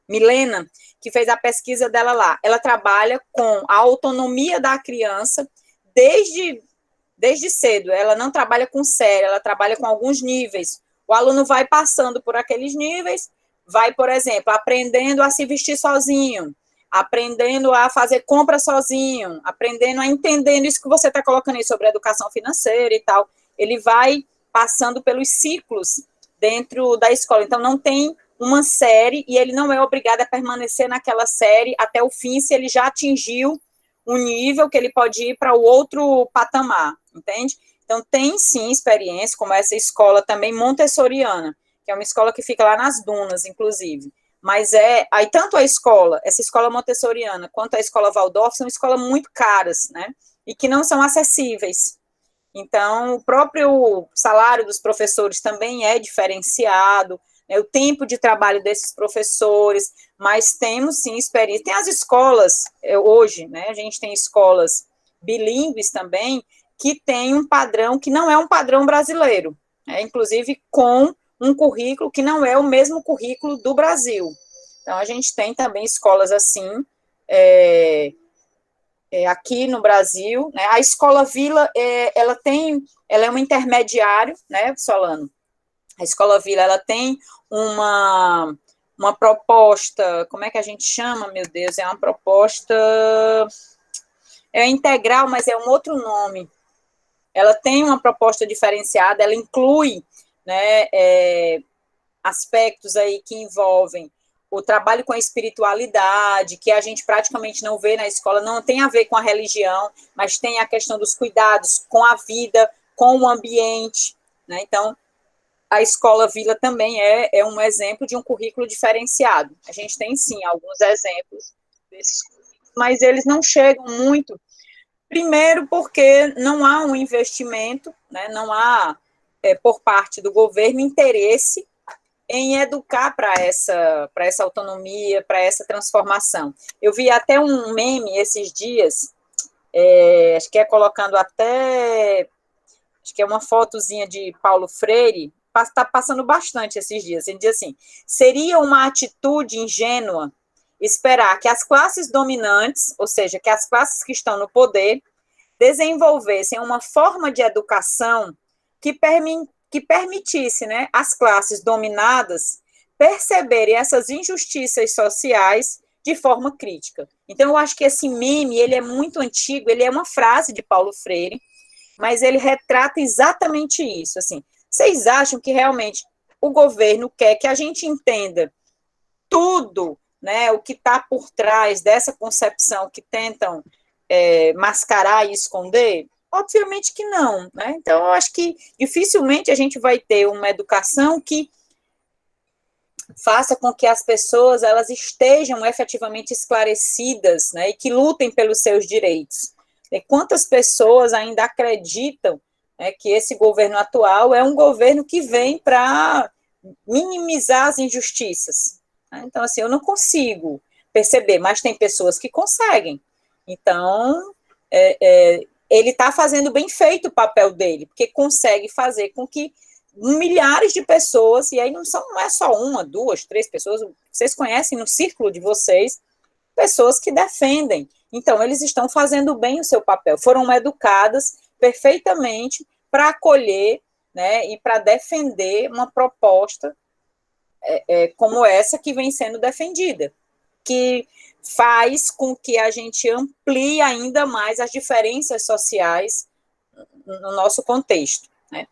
Milena, que fez a pesquisa dela lá. Ela trabalha com a autonomia da criança desde cedo. Ela não trabalha com série, ela trabalha com alguns níveis. O aluno vai passando por aqueles níveis, vai, por exemplo, aprendendo a se vestir sozinho, aprendendo a fazer compra sozinho, aprendendo a entender isso que você está colocando aí sobre educação financeira e tal. Ele vai passando pelos ciclos dentro da escola. Então, não tem uma série e ele não é obrigado a permanecer naquela série até o fim se ele já atingiu um nível que ele pode ir para o outro patamar, entende? Então, tem sim experiência, como essa escola também montessoriana, que é uma escola que fica lá nas dunas, inclusive. Mas aí tanto essa escola montessoriana, quanto a escola Waldorf, são escolas muito caras, né? E que não são acessíveis. Então, o próprio salário dos professores também é diferenciado, né? O tempo de trabalho desses professores, mas temos sim experiência. Tem as escolas, hoje, né? A gente tem escolas bilíngues também, que tem um padrão que não é um padrão brasileiro, né? Inclusive com um currículo que não é o mesmo currículo do Brasil. Então, a gente tem também escolas assim, aqui no Brasil, né? A Escola Vila, ela é um intermediário, né, Solano? A Escola Vila, ela tem uma proposta, como é que a gente chama, meu Deus? É uma proposta, integral, mas é um outro nome. Ela tem uma proposta diferenciada, ela inclui, né, aspectos aí que envolvem o trabalho com a espiritualidade, que a gente praticamente não vê na escola, não tem a ver com a religião, mas tem a questão dos cuidados com a vida, com o ambiente, né? Então, a Escola Vila também é um exemplo de um currículo diferenciado. A gente tem, sim, alguns exemplos desses currículos, mas eles não chegam muito, primeiro porque não há um investimento, né? Não há, por parte do governo, interesse em educar para essa autonomia, para essa transformação. Eu vi até um meme esses dias, acho que colocando até, acho que é uma fotozinha de Paulo Freire, está passando bastante esses dias. Ele diz assim: seria uma atitude ingênua esperar que as classes dominantes, ou seja, que as classes que estão no poder, desenvolvessem uma forma de educação que permitisse, né, as classes dominadas perceberem essas injustiças sociais de forma crítica. Então, eu acho que esse meme, ele é muito antigo, ele é uma frase de Paulo Freire, mas ele retrata exatamente isso, assim. Vocês acham que realmente o governo quer que a gente entenda tudo, né, o que está por trás dessa concepção que tentam mascarar e esconder? Obviamente que não, né? Então, eu acho que dificilmente a gente vai ter uma educação que faça com que as pessoas elas estejam efetivamente esclarecidas, né, e que lutem pelos seus direitos. E quantas pessoas ainda acreditam, né, que esse governo atual é um governo que vem para minimizar as injustiças, né? Então, assim, eu não consigo perceber, mas tem pessoas que conseguem. Então, ele está fazendo bem feito o papel dele, porque consegue fazer com que milhares de pessoas, e aí não é só uma, duas, três pessoas, vocês conhecem no círculo de vocês, pessoas que defendem. Então, eles estão fazendo bem o seu papel, foram educadas perfeitamente para acolher, né, e para defender uma proposta como essa que vem sendo defendida, que faz com que a gente amplie ainda mais as diferenças sociais no nosso contexto, né?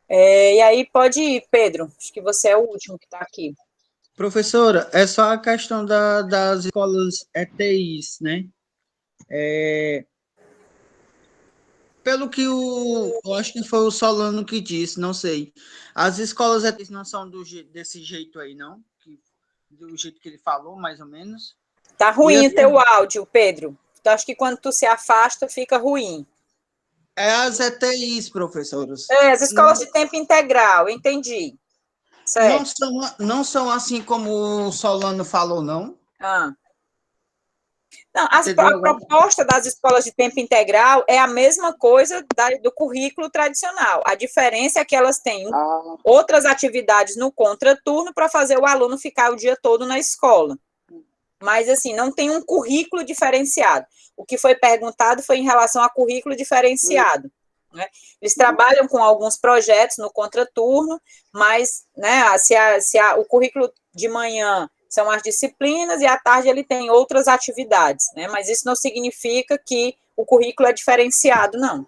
E aí pode ir, Pedro, acho que você é o último que está aqui. Professora, é só a questão das escolas ETIs, né? Pelo que eu acho que foi o Solano que disse, não sei. As escolas ETIs não são desse jeito aí, não? Do jeito que ele falou, mais ou menos. Tá ruim o teu áudio, Pedro. Então, acho que quando tu se afasta, fica ruim. É as ETIs, professores. As escolas de tempo integral, entendi. Certo. Não são assim como o Solano falou, não? Não, a proposta das escolas de tempo integral é a mesma coisa do currículo tradicional. A diferença é que elas têm outras atividades no contraturno para fazer o aluno ficar o dia todo na escola. Mas, assim, não tem um currículo diferenciado. O que foi perguntado foi em relação a currículo diferenciado. Né? Eles trabalham com alguns projetos no contraturno, mas, né, o currículo de manhã são as disciplinas e à tarde ele tem outras atividades, né? Mas isso não significa que o currículo é diferenciado, não.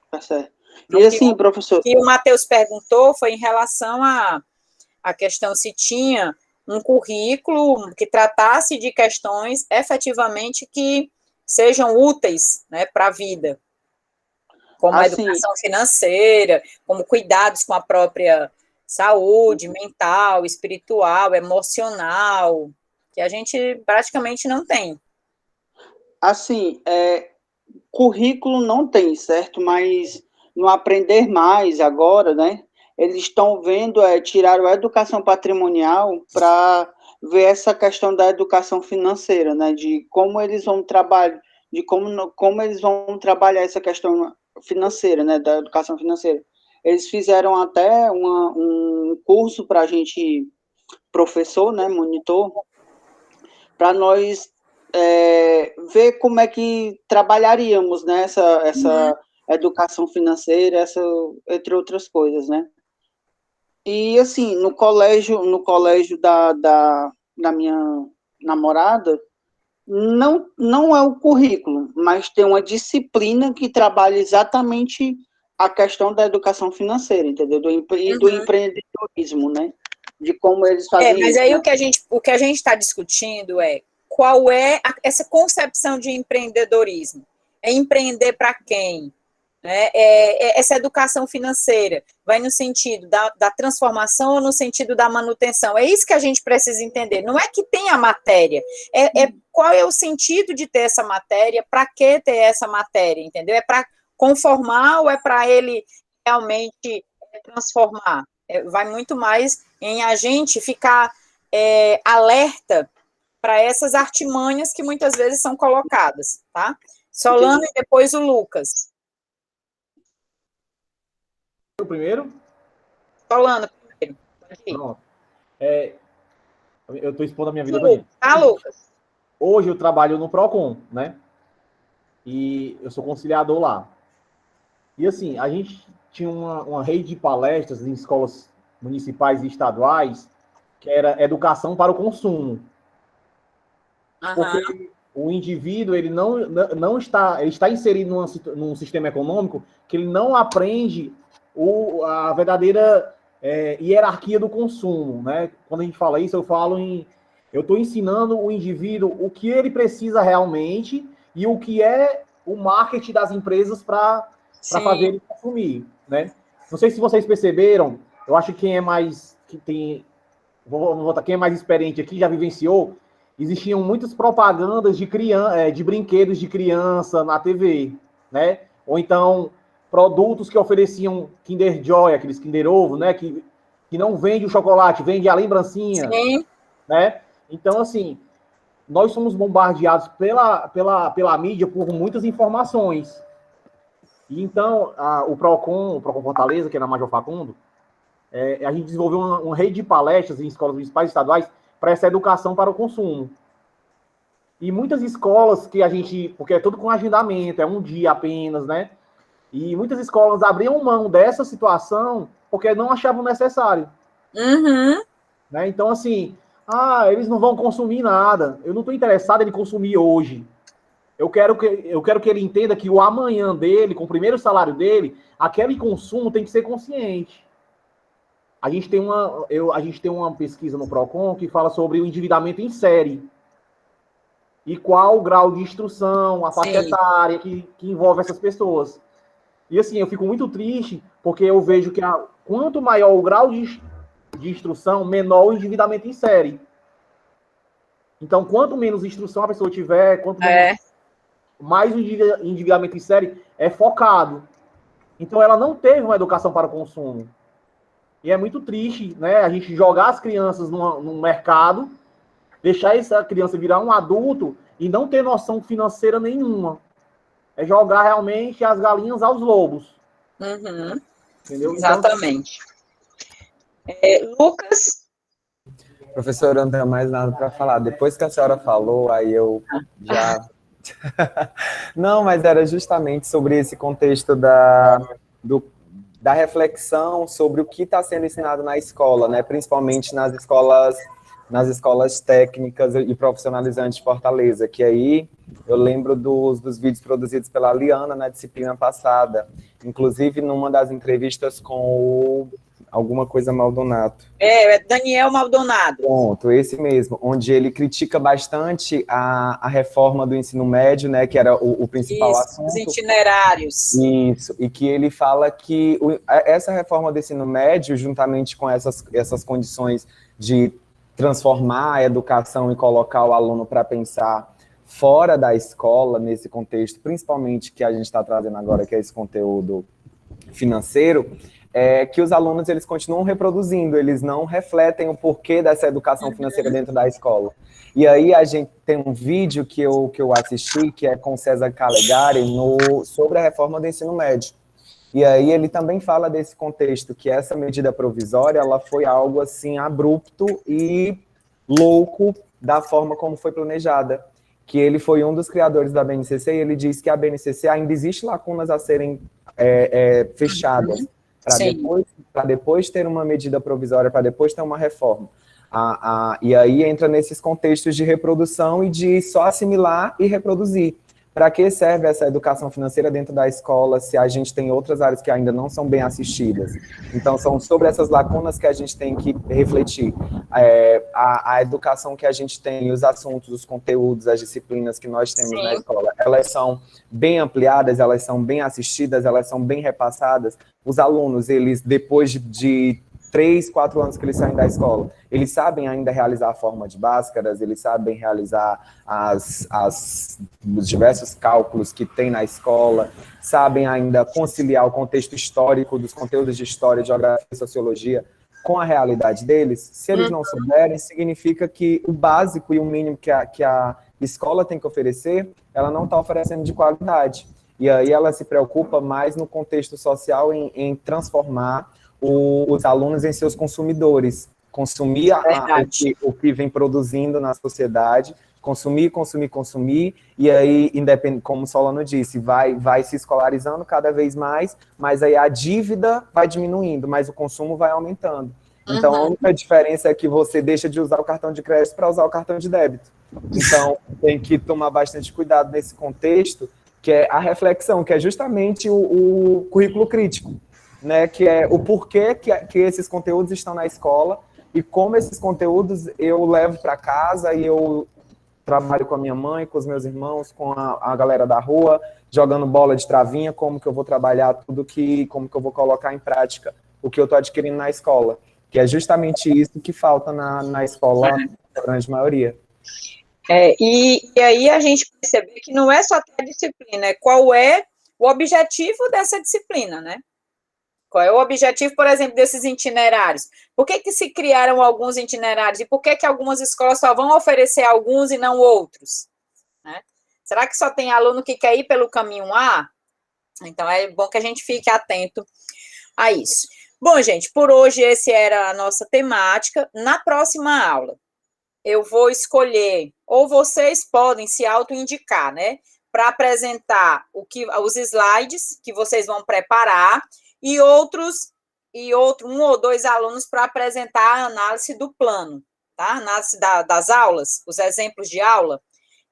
Tá certo. E assim, professor... O que o Matheus perguntou foi em relação à questão se tinha um currículo que tratasse de questões efetivamente que sejam úteis, né, para a vida, como a educação financeira, como cuidados com a própria saúde mental, espiritual, emocional, que a gente praticamente não tem. Assim, currículo não tem, certo? Mas no Aprender Mais agora, né? Eles estão vendo, tirar a educação patrimonial para ver essa questão da educação financeira, né? De como eles vão trabalhar, de como eles vão trabalhar essa questão financeira, né? Da educação financeira. Eles fizeram até um curso para a gente, professor, né, monitor, para nós ver como é que trabalharíamos, né, essa educação financeira, entre outras coisas, né. E, assim, no colégio da minha namorada, não é o currículo, mas tem uma disciplina que trabalha exatamente a questão da educação financeira, entendeu? Do empreendedorismo, né? De como eles fazem mas isso, aí né? o que a gente está discutindo é qual é essa concepção de empreendedorismo. É empreender para quem? Essa educação financeira vai no sentido da transformação ou no sentido da manutenção? É isso que a gente precisa entender. Não é que tem a matéria, qual é o sentido de ter essa matéria, para que ter essa matéria, entendeu? É para conformar ou é para ele realmente transformar? Vai muito mais em a gente ficar alerta para essas artimanhas que muitas vezes são colocadas, tá? Solano e depois o Lucas. O primeiro? Solano primeiro. Pronto. Eu estou expondo a minha vida também. Tá, Lucas? Hoje eu trabalho no Procon, né? E eu sou conciliador lá. E assim, a gente tinha uma rede de palestras em escolas municipais e estaduais que era educação para o consumo. Porque o indivíduo, ele não está, ele está inserido num sistema econômico que ele não aprende a verdadeira hierarquia do consumo, né? Quando a gente fala isso, eu estou ensinando o indivíduo o que ele precisa realmente e o que é o marketing das empresas para fazer ele consumir, né? Não sei se vocês perceberam, eu acho que quem é mais quem é mais experiente aqui já vivenciou. Existiam muitas propagandas de brinquedos de criança na TV, né? Ou então produtos que ofereciam Kinder Joy, aqueles Kinder Ovo, né? Que não vende o chocolate, vende a lembrancinha, né? Então, assim, nós somos bombardeados pela mídia por muitas informações. E então, o Procon Fortaleza, que é na Major Facundo, a gente desenvolveu uma rede de palestras em escolas municipais e estaduais para essa educação para o consumo. E muitas escolas que porque é tudo com agendamento, é um dia apenas, né? E muitas escolas abriam mão dessa situação porque não achavam necessário. Né? Então, assim, eles não vão consumir nada. Eu não estou interessado em consumir hoje. Eu quero que ele entenda que o amanhã dele, com o primeiro salário dele, aquele consumo tem que ser consciente. A gente tem uma pesquisa no Procon que fala sobre o endividamento em série. E qual o grau de instrução, a faixa etária que envolve essas pessoas. E assim, eu fico muito triste, porque eu vejo que quanto maior o grau de instrução, menor o endividamento em série. Então, quanto menos instrução a pessoa tiver, quanto menos mas o endividamento em série é focado. Então, ela não teve uma educação para o consumo. E é muito triste, né, a gente jogar as crianças no mercado, deixar essa criança virar um adulto e não ter noção financeira nenhuma. É jogar realmente as galinhas aos lobos. Uhum. Entendeu? Exatamente. Lucas? Professor, eu não tenho mais nada para falar. Depois que a senhora falou, aí eu já... Não, mas era justamente sobre esse contexto da reflexão sobre o que está sendo ensinado na escola, né? Principalmente nas escolas técnicas e profissionalizantes de Fortaleza, que aí eu lembro dos vídeos produzidos pela Liana na disciplina passada, inclusive numa das entrevistas com o alguma coisa Maldonato. É Daniel Maldonado. Pronto, esse mesmo, onde ele critica bastante a reforma do ensino médio, né, que era o principal assunto. Os itinerários. Isso, e que ele fala que essa reforma do ensino médio, juntamente com essas condições de transformar a educação e colocar o aluno para pensar fora da escola, nesse contexto, principalmente que a gente está trazendo agora, que é esse conteúdo financeiro, que os alunos eles continuam reproduzindo, eles não refletem o porquê dessa educação financeira dentro da escola. E aí a gente tem um vídeo que eu assisti, que é com César Calegari, sobre a reforma do ensino médio. E aí ele também fala desse contexto, que essa medida provisória ela foi algo assim abrupto e louco da forma como foi planejada. Que ele foi um dos criadores da BNCC e ele diz que a BNCC ainda existe lacunas a serem fechadas para depois ter uma medida provisória, para depois ter uma reforma. E aí entra nesses contextos de reprodução e de só assimilar e reproduzir. Para que serve essa educação financeira dentro da escola se a gente tem outras áreas que ainda não são bem assistidas? Então, são sobre essas lacunas que a gente tem que refletir. A educação que a gente tem, os assuntos, os conteúdos, as disciplinas que nós temos na escola, elas são bem ampliadas, elas são bem assistidas, elas são bem repassadas. Os alunos, eles, depois de 3, 4 anos que eles saem da escola, eles sabem ainda realizar a forma de Bhaskaras, eles sabem realizar os diversos cálculos que tem na escola, sabem ainda conciliar o contexto histórico dos conteúdos de história, geografia e sociologia com a realidade deles. Se eles não souberem, significa que o básico e o mínimo que a escola tem que oferecer, ela não está oferecendo de qualidade. E aí ela se preocupa mais no contexto social em transformar os alunos em seus consumidores, consumir o que vem produzindo na sociedade, consumir, e aí, como o Solano disse, vai se escolarizando cada vez mais, mas aí a dívida vai diminuindo, mas o consumo vai aumentando. Então, a única diferença é que você deixa de usar o cartão de crédito para usar o cartão de débito. Então, tem que tomar bastante cuidado nesse contexto, que é a reflexão, que é justamente o currículo crítico, né, que é o porquê que esses conteúdos estão na escola e como esses conteúdos eu levo para casa e eu trabalho com a minha mãe, com os meus irmãos, com a galera da rua, jogando bola de travinha, como que eu vou trabalhar como que eu vou colocar em prática o que eu estou adquirindo na escola, que é justamente isso que falta na escola, na grande maioria. E aí a gente percebe que não é só ter a disciplina, qual é o objetivo dessa disciplina, né? Qual é o objetivo, por exemplo, desses itinerários? Por que se criaram alguns itinerários? E por que algumas escolas só vão oferecer alguns e não outros? Né? Será que só tem aluno que quer ir pelo caminho A? Então, é bom que a gente fique atento a isso. Bom, gente, por hoje essa era a nossa temática. Na próxima aula, eu vou escolher, ou vocês podem se auto-indicar, né? Para apresentar os slides que vocês vão preparar, e um ou dois alunos para apresentar a análise do plano, tá? Análise das aulas, os exemplos de aula.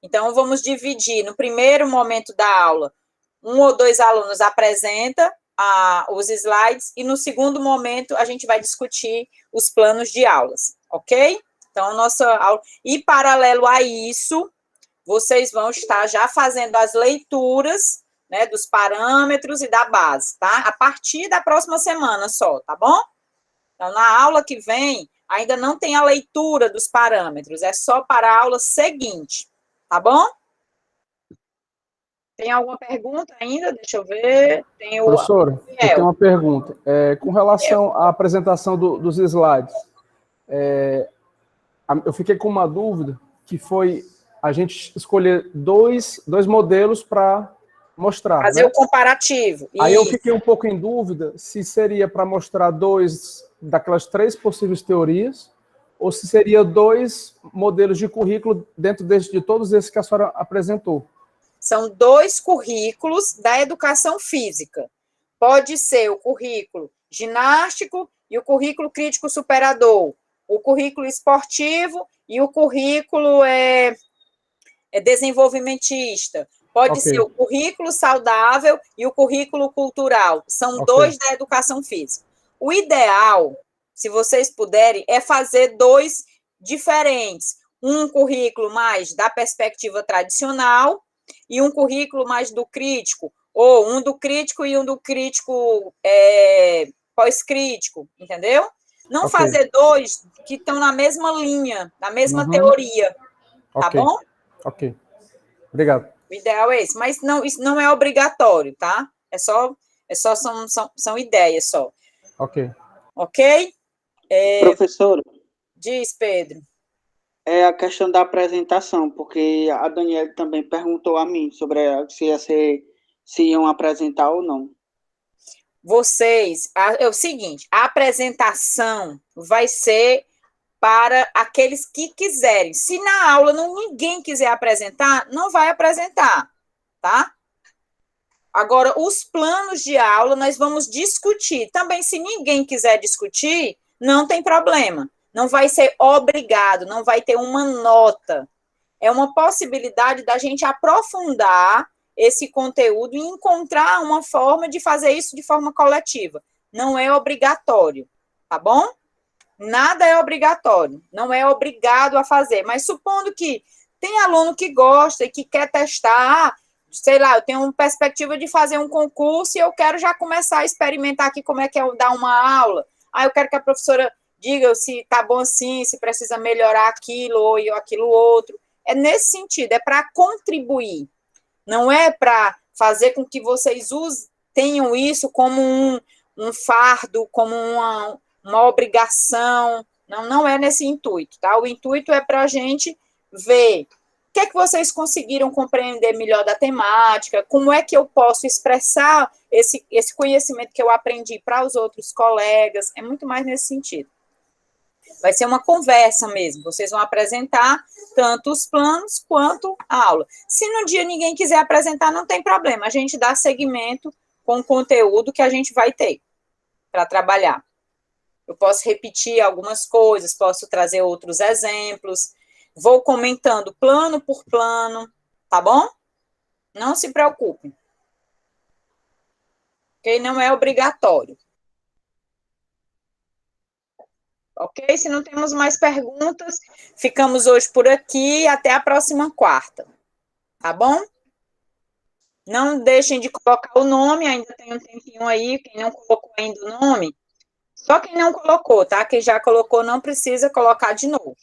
Então, vamos dividir. No primeiro momento da aula, um ou dois alunos apresentam os slides, e no segundo momento a gente vai discutir os planos de aulas, ok? Então, nossa aula... E, paralelo a isso, vocês vão estar já fazendo as leituras, né, dos parâmetros e da base, tá? A partir da próxima semana só, tá bom? Então, na aula que vem, ainda não tem a leitura dos parâmetros, é só para a aula seguinte, tá bom? Tem alguma pergunta ainda? Deixa eu ver. Tem o Professora, eu tenho Miguel. uma pergunta. Com relação à apresentação dos slides, eu fiquei com uma dúvida, que foi a gente escolher dois modelos para mostrar, Fazer né? o comparativo. Aí eu Isso. fiquei um pouco em dúvida se seria para mostrar dois daquelas 3 possíveis teorias, ou se seria 2 modelos de currículo dentro de todos esses que a senhora apresentou. São 2 currículos da educação física. Pode ser o currículo ginástico e o currículo crítico superador, o currículo esportivo e o currículo desenvolvimentista. Pode ser o currículo saudável e o currículo cultural. São 2 da educação física. O ideal, se vocês puderem, é fazer 2 diferentes. Um currículo mais da perspectiva tradicional e um currículo mais do crítico, ou um do crítico e um do crítico pós-crítico, entendeu? Não fazer 2 que estão na mesma linha, na mesma teoria, tá bom? Ok. Obrigado. O ideal é esse, mas não, isso não é obrigatório, tá? São ideias só. Ok. Ok? Professora, Diz, Pedro. é a questão da apresentação, porque a Daniela também perguntou a mim sobre se iam apresentar ou não. É o seguinte, a apresentação vai ser para aqueles que quiserem. Se na aula ninguém quiser apresentar, não vai apresentar, tá? Agora, os planos de aula nós vamos discutir. Também, se ninguém quiser discutir, não tem problema. Não vai ser obrigado, não vai ter uma nota. É uma possibilidade da gente aprofundar esse conteúdo e encontrar uma forma de fazer isso de forma coletiva. Não é obrigatório, tá bom? Nada é obrigatório, não é obrigado a fazer, mas supondo que tem aluno que gosta e que quer testar, sei lá, eu tenho uma perspectiva de fazer um concurso e eu quero já começar a experimentar aqui como é que é dar uma aula. Eu quero que a professora diga se tá bom assim, se precisa melhorar aquilo ou aquilo outro. É nesse sentido, é para contribuir, não é para fazer com que vocês tenham isso como um fardo, como uma obrigação, não é nesse intuito, tá? O intuito é para a gente ver o que é que vocês conseguiram compreender melhor da temática, como é que eu posso expressar esse conhecimento que eu aprendi para os outros colegas, é muito mais nesse sentido. Vai ser uma conversa mesmo, vocês vão apresentar tanto os planos quanto a aula. Se no dia ninguém quiser apresentar, não tem problema, a gente dá seguimento com o conteúdo que a gente vai ter para trabalhar. Eu posso repetir algumas coisas, posso trazer outros exemplos, vou comentando plano por plano, tá bom? Não se preocupe. Ok? Não é obrigatório. Ok? Se não temos mais perguntas, ficamos hoje por aqui, até a próxima quarta. Tá bom? Não deixem de colocar o nome, ainda tem um tempinho aí, quem não colocou ainda o nome, só quem não colocou, tá? Quem já colocou não precisa colocar de novo,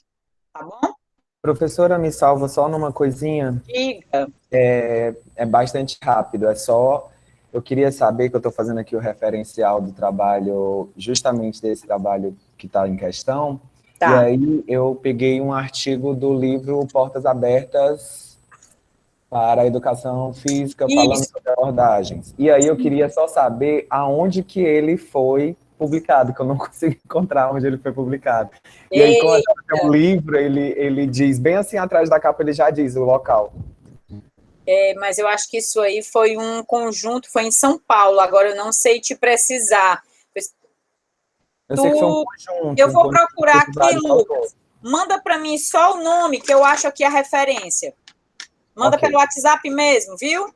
tá bom? Professora, me salva só numa coisinha. Diga. É bastante rápido, eu queria saber, que eu estou fazendo aqui o referencial do trabalho, justamente desse trabalho que está em questão, Tá. E aí eu peguei um artigo do livro Portas Abertas para a Educação Física, falando sobre abordagens. E aí eu queria só saber aonde que ele foi publicado, que eu não consigo encontrar onde ele foi publicado. E aí, quando o livro, ele diz, bem assim atrás da capa, ele já diz o local. Mas eu acho que isso aí foi um conjunto, foi em São Paulo, agora eu não sei te precisar. Eu sei que foi um conjunto. Eu vou procurar aqui, Lucas. Manda para mim só o nome, que eu acho aqui a referência. Manda pelo WhatsApp mesmo, viu?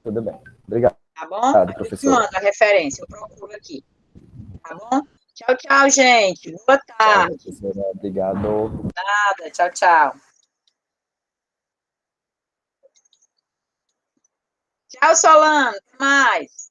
Tudo bem. Obrigado. Tá bom? Obrigado, professor. Manda a referência, eu procuro aqui. Tá bom? Tchau, tchau, gente. Boa tarde. Tchau, professora. Obrigado. Nada. Tchau, tchau. Tchau, Solano. Até mais.